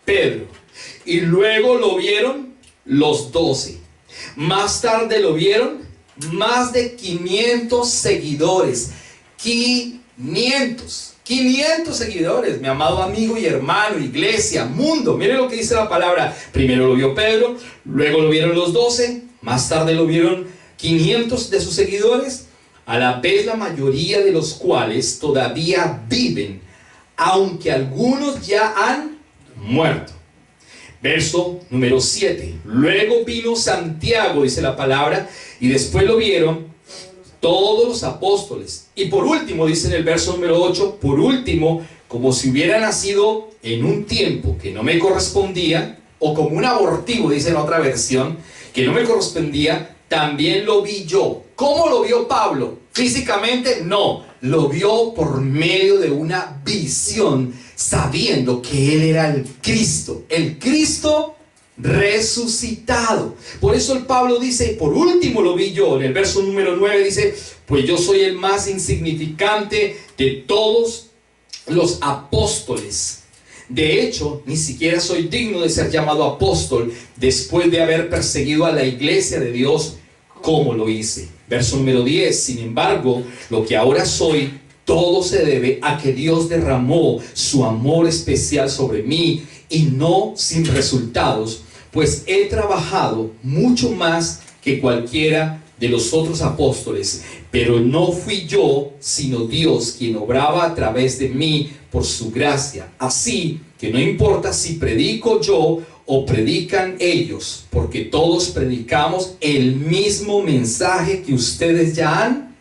Pedro y luego lo vieron los 12. Más tarde lo vieron más de 500 seguidores. 500 seguidores, mi amado amigo y hermano, iglesia, mundo. Mire lo que dice la palabra. Primero lo vio Pedro, luego lo vieron los 12, más tarde lo vieron 500 de sus seguidores, a la vez la mayoría de los cuales todavía viven, aunque algunos ya han muerto. Verso número 7. Luego vino Santiago, dice la palabra, y después lo vieron todos los apóstoles. Y por último, dice en el verso número 8, por último, como si hubiera nacido en un tiempo que no me correspondía, o como un abortivo, dice en otra versión, que no me correspondía, también lo vi yo. ¿Cómo lo vio Pablo? Físicamente, no. Lo vio por medio de una visión, sabiendo que él era el Cristo resucitado. Por eso el Pablo dice: por último lo vi yo. En el verso número 9 dice: pues yo soy el más insignificante de todos los apóstoles. De hecho, ni siquiera soy digno de ser llamado apóstol después de haber perseguido a la iglesia de Dios como lo hice. Verso número 10. Sin embargo, lo que ahora soy, todo se debe a que Dios derramó su amor especial sobre mí, y no sin resultados, pues he trabajado mucho más que cualquiera de los otros apóstoles, pero no fui yo, sino Dios quien obraba a través de mí por su gracia. Así que no importa si predico yo o predican ellos, porque todos predicamos el mismo mensaje que ustedes ya han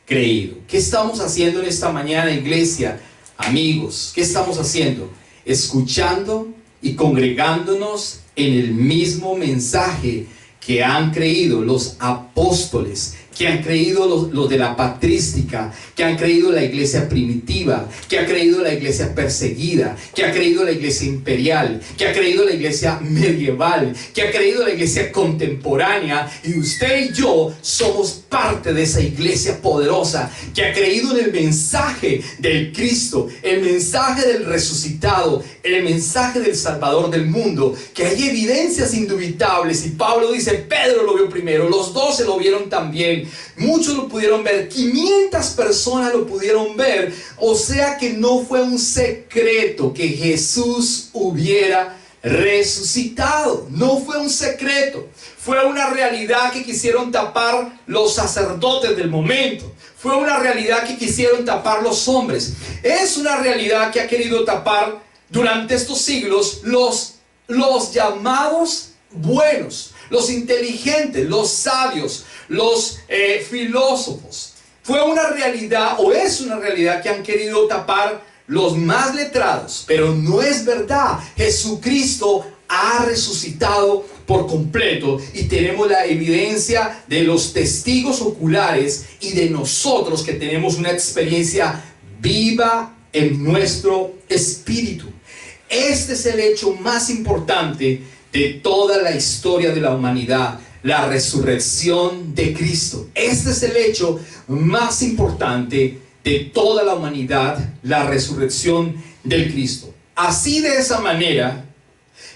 creído. ¿Qué estamos haciendo en esta mañana, iglesia? Amigos, ¿qué estamos haciendo? Escuchando y congregándonos en el mismo mensaje que han creído, los apóstoles, que han creído los de la patrística, que han creído la iglesia primitiva, que ha creído la iglesia perseguida, que ha creído la iglesia imperial, que ha creído la iglesia medieval, que ha creído la iglesia contemporánea, y usted y yo somos parte de esa iglesia poderosa que ha creído en el mensaje del Cristo, el mensaje del resucitado, el mensaje del Salvador del mundo, que hay evidencias indubitables, y Pablo dice, Pedro lo vio primero, los 12 lo vieron también, muchos lo pudieron ver, 500 personas lo pudieron ver, o sea que no fue un secreto que Jesús hubiera resucitado, no fue un secreto, fue una realidad que quisieron tapar los sacerdotes del momento, fue una realidad que quisieron tapar los hombres, es una realidad que ha querido tapar durante estos siglos los llamados buenos, los inteligentes, los sabios, los filósofos. Fue una realidad, o es una realidad, que han querido tapar los más letrados, pero no es verdad. Jesucristo ha resucitado por completo, y tenemos la evidencia de los testigos oculares y de nosotros que tenemos una experiencia viva en nuestro espíritu. Este es el hecho más importante de toda la historia de la humanidad, la resurrección de Cristo. Este es el hecho más importante de toda la humanidad, la resurrección del Cristo. Así, de esa manera,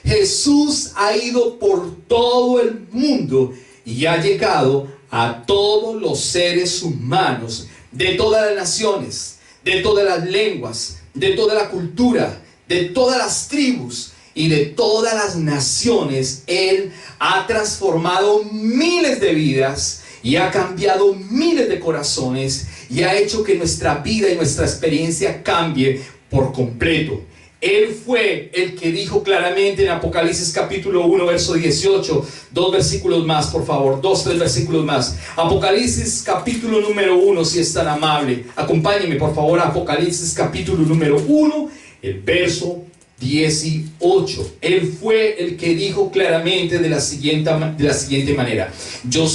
Jesús ha ido por todo el mundo y ha llegado a todos los seres humanos de todas las naciones, de todas las lenguas, de toda la cultura, de todas las tribus y de todas las naciones. Él ha transformado miles de vidas y ha cambiado miles de corazones y ha hecho que nuestra vida y nuestra experiencia cambie por completo. Él fue el que dijo claramente en Apocalipsis capítulo 1 verso 18, 2 versículos más, por favor, 2-3 versículos más. Apocalipsis capítulo número 1, si es tan amable, acompáñeme por favor a Apocalipsis capítulo número 1, el verso 18. Él fue el que dijo claramente de la siguiente manera: yo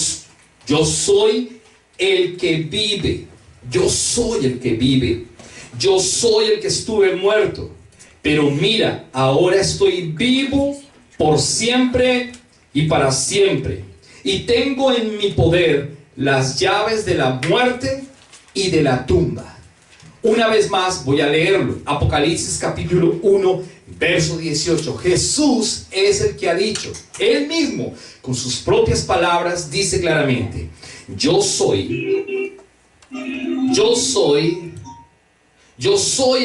soy el que vive, yo soy el que vive, yo soy el que estuve muerto, pero mira, ahora estoy vivo por siempre y para siempre, y tengo en mi poder las llaves de la muerte y de la tumba. Una vez más voy a leerlo. Apocalipsis capítulo 1 verso 18. Jesús es el que ha dicho, él mismo con sus propias palabras dice claramente: yo soy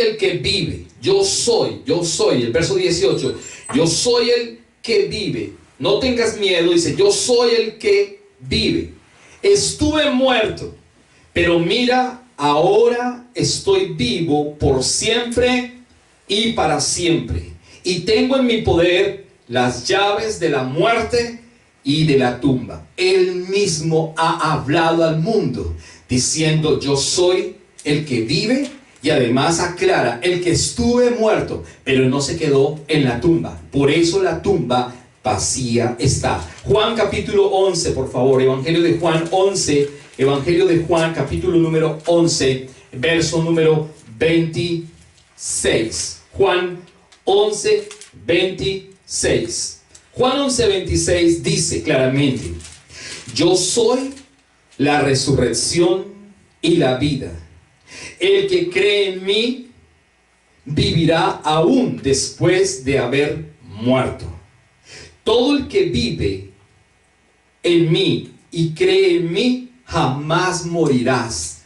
el que vive. Yo soy, el verso 18, yo soy el que vive. No tengas miedo, dice, yo soy el que vive. Estuve muerto, pero mira, ahora estoy vivo por siempre y para siempre. Y tengo en mi poder las llaves de la muerte y de la tumba. Él mismo ha hablado al mundo diciendo: yo soy el que vive. Y además aclara: el que estuve muerto, pero no se quedó en la tumba. Por eso la tumba vacía está. Juan capítulo 11, por favor. Evangelio de Juan 11. Evangelio de Juan capítulo número 11, verso número 26. Juan 11, 26. Juan 11, 26 dice claramente: yo soy la resurrección y la vida. El que cree en mí vivirá aún después de haber muerto. Todo el que vive en mí y cree en mí jamás morirás.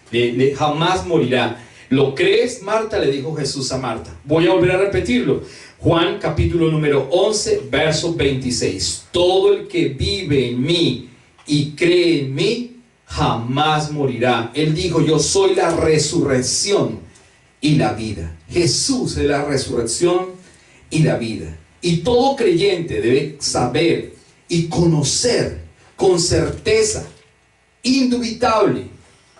Jamás morirá. ¿Lo crees, Marta?, le dijo Jesús a Marta. Voy a volver a repetirlo. Juan capítulo número 11 verso 26. Todo el que vive en mí y cree en mí jamás morirá. Él dijo: yo soy la resurrección y la vida. Jesús es la resurrección y la vida. Y todo creyente debe saber y conocer con certeza indubitable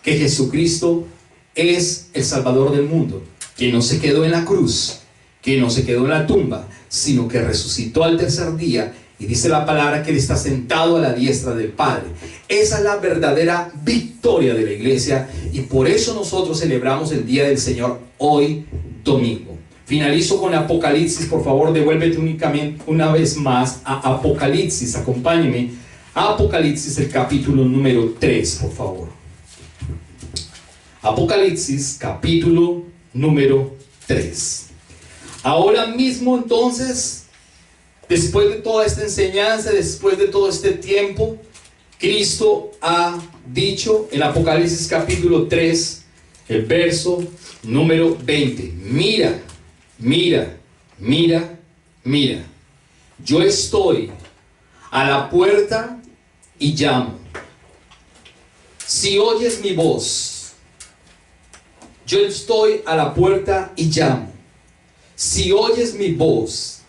que Jesucristo es el Salvador del mundo, que no se quedó en la cruz, que no se quedó en la tumba, sino que resucitó al tercer día Y dice la palabra que Él está sentado a la diestra del Padre. Esa es la verdadera victoria de la iglesia. Y por eso nosotros celebramos el Día del Señor hoy domingo. Finalizo con Apocalipsis. Por favor, devuélvete únicamente una vez más a Apocalipsis. Acompáñeme a Apocalipsis, el capítulo número 3, por favor. Apocalipsis, capítulo número 3. Ahora mismo entonces, después de toda esta enseñanza, después de todo este tiempo, Cristo ha dicho en Apocalipsis capítulo 3, el verso número 20. Mira, mira, mira, mira. Yo estoy a la puerta y llamo. Si oyes mi voz, yo estoy a la puerta y llamo. Si oyes mi voz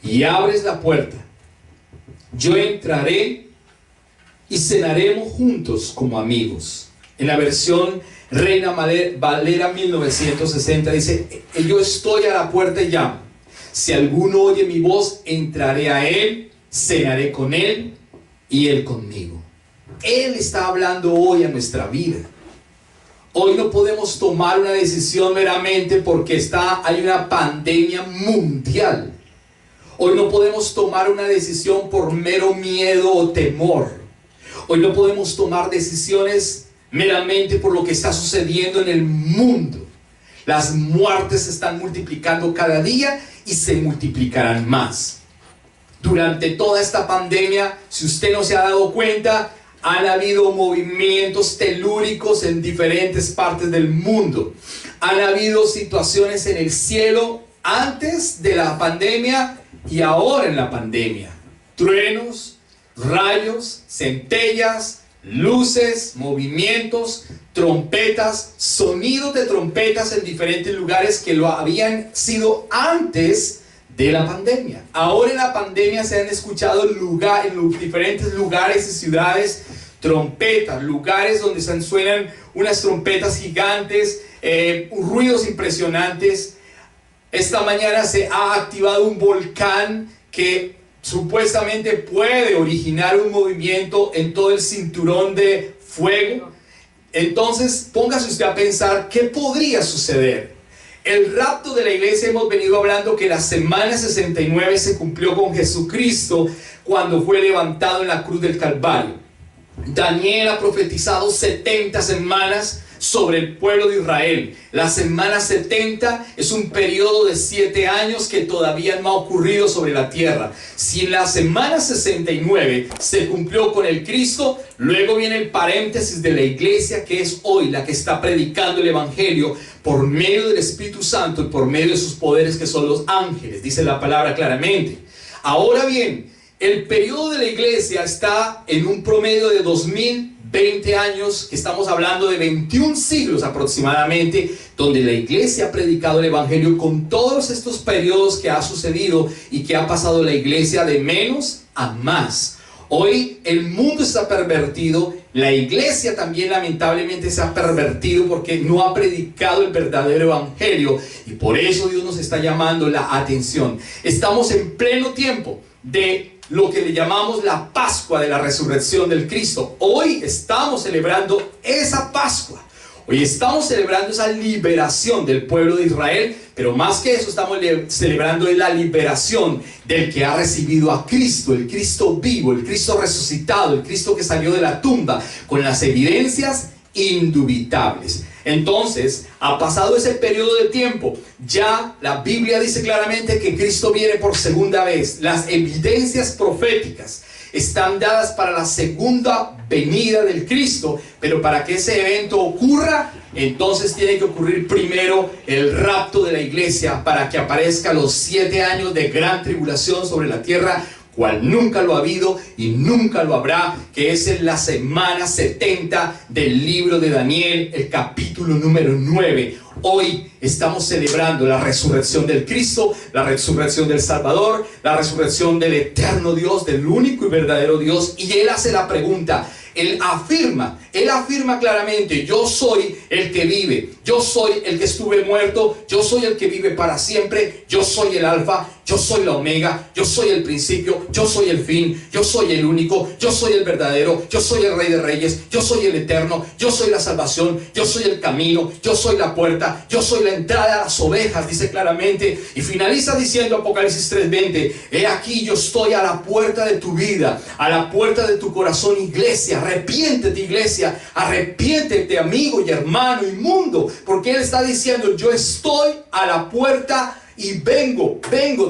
y abres la puerta, yo entraré y cenaremos juntos como amigos. En la versión Reina Valera 1960 dice: yo estoy a la puerta y llamo. Si alguno oye mi voz, entraré a él, cenaré con él y él conmigo. Él está hablando hoy a nuestra vida. Hoy no podemos tomar una decisión meramente porque hay una pandemia mundial. Hoy no podemos tomar una decisión por mero miedo o temor. Hoy no podemos tomar decisiones meramente por lo que está sucediendo en el mundo. Las muertes se están multiplicando cada día y se multiplicarán más. Durante toda esta pandemia, si usted no se ha dado cuenta, han habido movimientos telúricos en diferentes partes del mundo. Han habido situaciones en el cielo antes de la pandemia y ahora en la pandemia. Truenos, rayos, centellas, luces, movimientos, trompetas, sonidos de trompetas en diferentes lugares que lo habían sido antes de la pandemia. Ahora en la pandemia se han escuchado en los diferentes lugares y ciudades trompetas, lugares donde suenan unas trompetas gigantes, ruidos impresionantes. Esta mañana se ha activado un volcán que supuestamente puede originar un movimiento en todo el cinturón de fuego. Entonces póngase usted a pensar qué podría suceder. El rapto de la iglesia, hemos venido hablando que la semana 69 se cumplió con Jesucristo cuando fue levantado en la cruz del Calvario. Daniel ha profetizado 70 semanas sobre el pueblo de Israel. La semana 70 es un periodo de 7 años que todavía no ha ocurrido sobre la tierra. Si en la semana 69 se cumplió con el Cristo, luego viene el paréntesis de la iglesia, que es hoy la que está predicando el evangelio por medio del Espíritu Santo y por medio de sus poderes, que son los ángeles, dice la palabra claramente. Ahora bien, el periodo de la iglesia está en un promedio de 2020 años, que estamos hablando de 21 siglos aproximadamente, donde la iglesia ha predicado el evangelio con todos estos periodos que ha sucedido y que ha pasado la iglesia de menos a más. Hoy el mundo está pervertido, la iglesia también lamentablemente se ha pervertido porque no ha predicado el verdadero evangelio, y por eso Dios nos está llamando la atención. Estamos en pleno tiempo de lo que le llamamos la Pascua de la resurrección del Cristo. Hoy estamos celebrando esa Pascua. Hoy estamos celebrando esa liberación del pueblo de Israel, pero más que eso estamos celebrando la liberación del que ha recibido a Cristo, el Cristo vivo, el Cristo resucitado, el Cristo que salió de la tumba con las evidencias indubitables. Entonces, ha pasado ese periodo de tiempo. Ya la Biblia dice claramente que Cristo viene por segunda vez. Las evidencias proféticas están dadas para la segunda venida del Cristo, pero para que ese evento ocurra, entonces tiene que ocurrir primero el rapto de la iglesia, para que aparezca los 7 años de gran tribulación sobre la tierra, cual nunca lo ha habido y nunca lo habrá, que es en la semana 70 del libro de Daniel, el capítulo número 9. Hoy estamos celebrando la resurrección del Cristo, la resurrección del Salvador, la resurrección del eterno Dios, del único y verdadero Dios. Y Él hace la pregunta: Él afirma claramente: yo soy el que vive, yo soy el que estuve muerto, yo soy el que vive para siempre, yo soy el alfa, yo soy la omega, yo soy el principio, yo soy el fin, yo soy el único, yo soy el verdadero, yo soy el rey de reyes, yo soy el eterno, yo soy la salvación, yo soy el camino, yo soy la puerta, yo soy la entrada a las ovejas, dice claramente. Y finaliza diciendo Apocalipsis 3:20: he aquí yo estoy a la puerta de tu vida, a la puerta de tu corazón, iglesia. Arrepiéntete, iglesia, arrepiéntete, amigo y hermano y mundo, porque Él está diciendo: yo estoy a la puerta y vengo,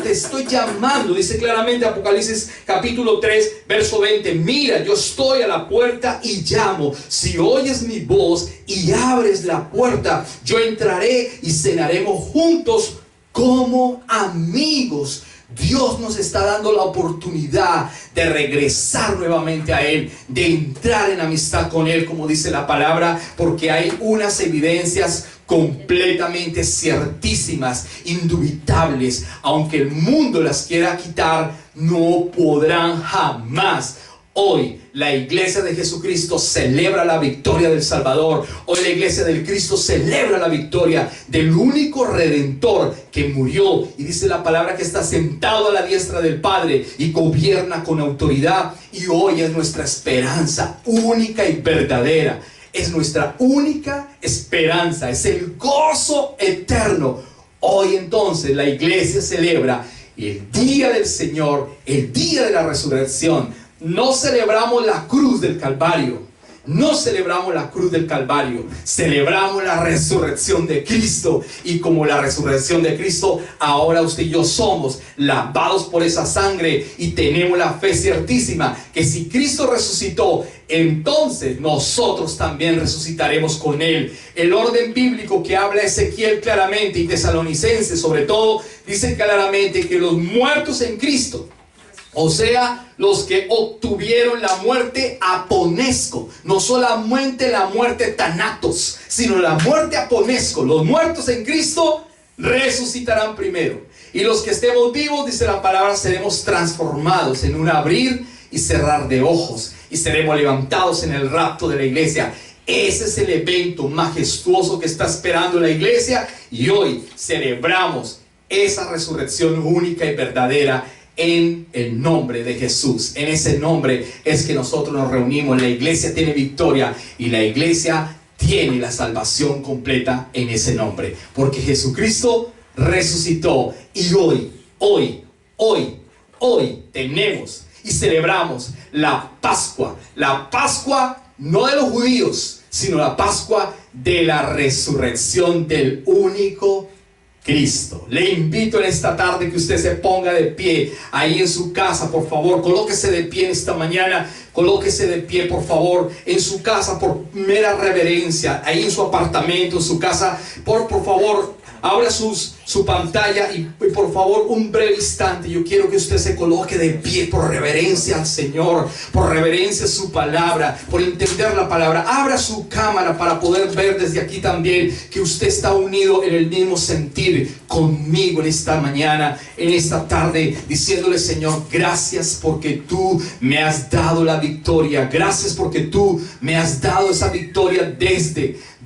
te estoy llamando. Dice claramente Apocalipsis capítulo 3, verso 20: mira, yo estoy a la puerta y llamo. Si oyes mi voz y abres la puerta, yo entraré y cenaremos juntos como amigos. Dios nos está dando la oportunidad de regresar nuevamente a Él, de entrar en amistad con Él, como dice la palabra, porque hay unas evidencias completamente ciertísimas, indubitables. Aunque el mundo las quiera quitar, no podrán jamás. Hoy la iglesia de Jesucristo celebra la victoria del Salvador. Hoy la iglesia del Cristo celebra la victoria del único Redentor que murió. Y dice la palabra que está sentado a la diestra del Padre y gobierna con autoridad. Y hoy es nuestra esperanza única y verdadera. Es nuestra única esperanza. Es el gozo eterno. Hoy entonces la iglesia celebra el día del Señor, el día de la resurrección. No celebramos la cruz del Calvario. No celebramos la cruz del Calvario. Celebramos la resurrección de Cristo. Y como la resurrección de Cristo, ahora usted y yo somos lavados por esa sangre. Y tenemos la fe ciertísima que si Cristo resucitó, entonces nosotros también resucitaremos con Él. El orden bíblico que habla Ezequiel claramente, y Tesalonicenses sobre todo, dice claramente que los muertos en Cristo, o sea, los que obtuvieron la muerte aponesco, no solamente la muerte thanatos, sino la muerte aponesco, los muertos en Cristo resucitarán primero. Y los que estemos vivos, dice la palabra, seremos transformados en un abrir y cerrar de ojos, y seremos levantados en el rapto de la iglesia. Ese es el evento majestuoso que está esperando la iglesia, y hoy celebramos esa resurrección única y verdadera en el nombre de Jesús. En ese nombre es que nosotros nos reunimos. La iglesia tiene victoria y la iglesia tiene la salvación completa en ese nombre, porque Jesucristo resucitó. Y hoy tenemos y celebramos la Pascua no de los judíos, sino la Pascua de la resurrección del único Cristo. Le invito en esta tarde que usted se ponga de pie ahí en su casa, por favor. Colóquese de pie en esta mañana. Colóquese de pie, por favor, en su casa por mera reverencia. Ahí en su apartamento, en su casa. Por favor, abra su pantalla y por favor, un breve instante. Yo quiero que usted se coloque de pie por reverencia al Señor, por reverencia a su palabra, por entender la palabra. Abra su cámara para poder ver desde aquí también que usted está unido en el mismo sentir conmigo en esta mañana, en esta tarde, diciéndole: Señor, gracias porque tú me has dado la victoria. Gracias porque tú me has dado esa victoria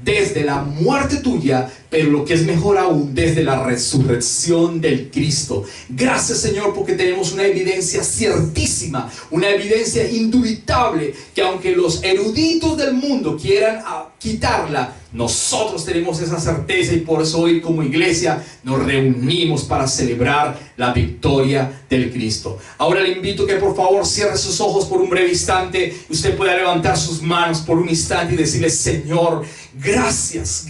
desde la muerte tuya, pero lo que es mejor aún, desde la resurrección del Cristo. Gracias, Señor, porque tenemos una evidencia ciertísima, una evidencia indubitable, que aunque los eruditos del mundo quieran quitarla, nosotros tenemos esa certeza, y por eso hoy como iglesia nos reunimos para celebrar la victoria del Cristo. Ahora le invito que por favor cierre sus ojos por un breve instante. Usted pueda levantar sus manos por un instante y decirle: Señor, gracias.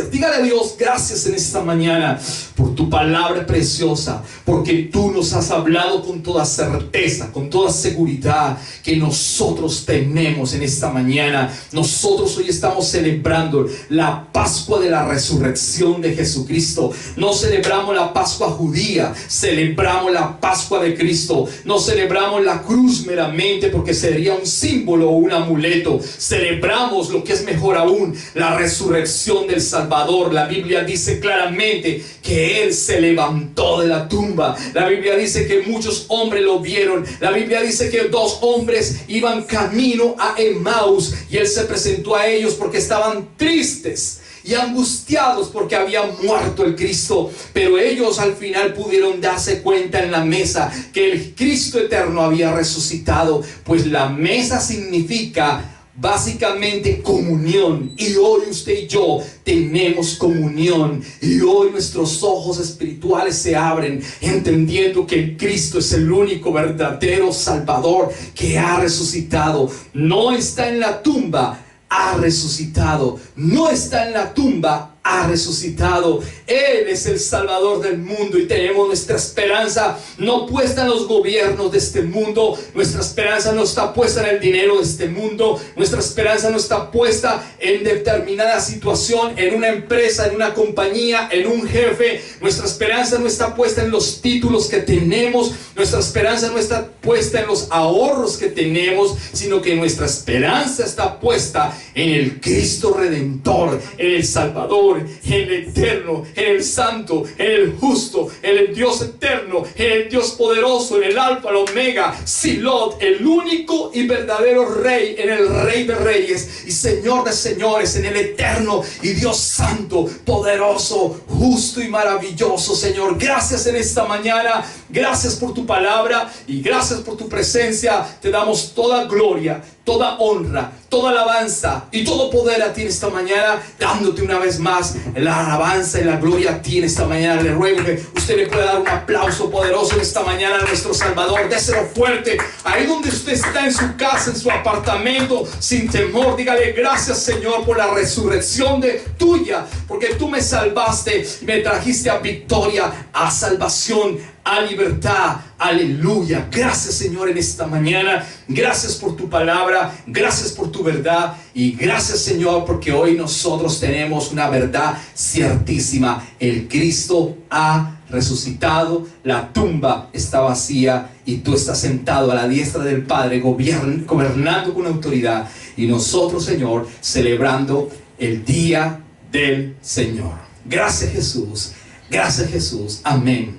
Dígale a Dios gracias en esta mañana por tu palabra preciosa, porque tú nos has hablado con toda certeza, con toda seguridad que nosotros tenemos en esta mañana. Nosotros hoy estamos celebrando la Pascua de la resurrección de Jesucristo. No celebramos la Pascua judía, celebramos la Pascua de Cristo. No celebramos la cruz meramente porque sería un símbolo o un amuleto. Celebramos lo que es mejor aún, la resurrección del Salvador. La Biblia dice claramente que Él se levantó de la tumba. La Biblia dice que muchos hombres lo vieron. La Biblia dice que 2 hombres iban camino a Emmaus y Él se presentó a ellos porque estaban tristes y angustiados porque había muerto el Cristo, pero ellos al final pudieron darse cuenta en la mesa que el Cristo eterno había resucitado, pues la mesa significa básicamente comunión, y hoy usted y yo tenemos comunión, y hoy nuestros ojos espirituales se abren entendiendo que el Cristo es el único verdadero Salvador que ha resucitado. No está en la tumba, ha resucitado. No está en la tumba, ha resucitado. Él es el Salvador del mundo y tenemos nuestra esperanza no puesta en los gobiernos de este mundo. Nuestra esperanza no está puesta en el dinero de este mundo. Nuestra esperanza no está puesta en determinada situación, en una empresa, en una compañía, en un jefe. Nuestra esperanza no está puesta en los títulos que tenemos. Nuestra esperanza no está puesta en los ahorros que tenemos, sino que nuestra esperanza está puesta en el Cristo Redentor, en el Salvador, en el eterno, en el santo, en el justo, en el Dios eterno, en el Dios poderoso, en el alfa, el omega, Silot, el único y verdadero Rey, en el Rey de reyes y Señor de señores, en el eterno y Dios santo, poderoso, justo y maravilloso. Señor, gracias en esta mañana, gracias por tu palabra y gracias por tu presencia. Te damos toda gloria, toda honra, toda alabanza y todo poder a ti en esta mañana, dándote una vez más la alabanza y la gloria a ti en esta mañana. Le ruego que usted le pueda dar un aplauso poderoso en esta mañana a nuestro Salvador. Déselo fuerte ahí donde usted está, en su casa, en su apartamento, sin temor. Dígale: gracias, Señor, por la resurrección tuya, porque tú me salvaste y me trajiste a victoria, a salvación, a libertad. Aleluya. Gracias, Señor, en esta mañana. Gracias por tu palabra, gracias por tu verdad, y gracias, Señor, porque hoy nosotros tenemos una verdad ciertísima. El Cristo ha resucitado, la tumba está vacía y tú estás sentado a la diestra del Padre, gobernando con autoridad, y nosotros, Señor, celebrando el día del Señor. Gracias, Jesús. Gracias, Jesús. Amén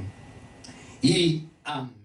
y amén.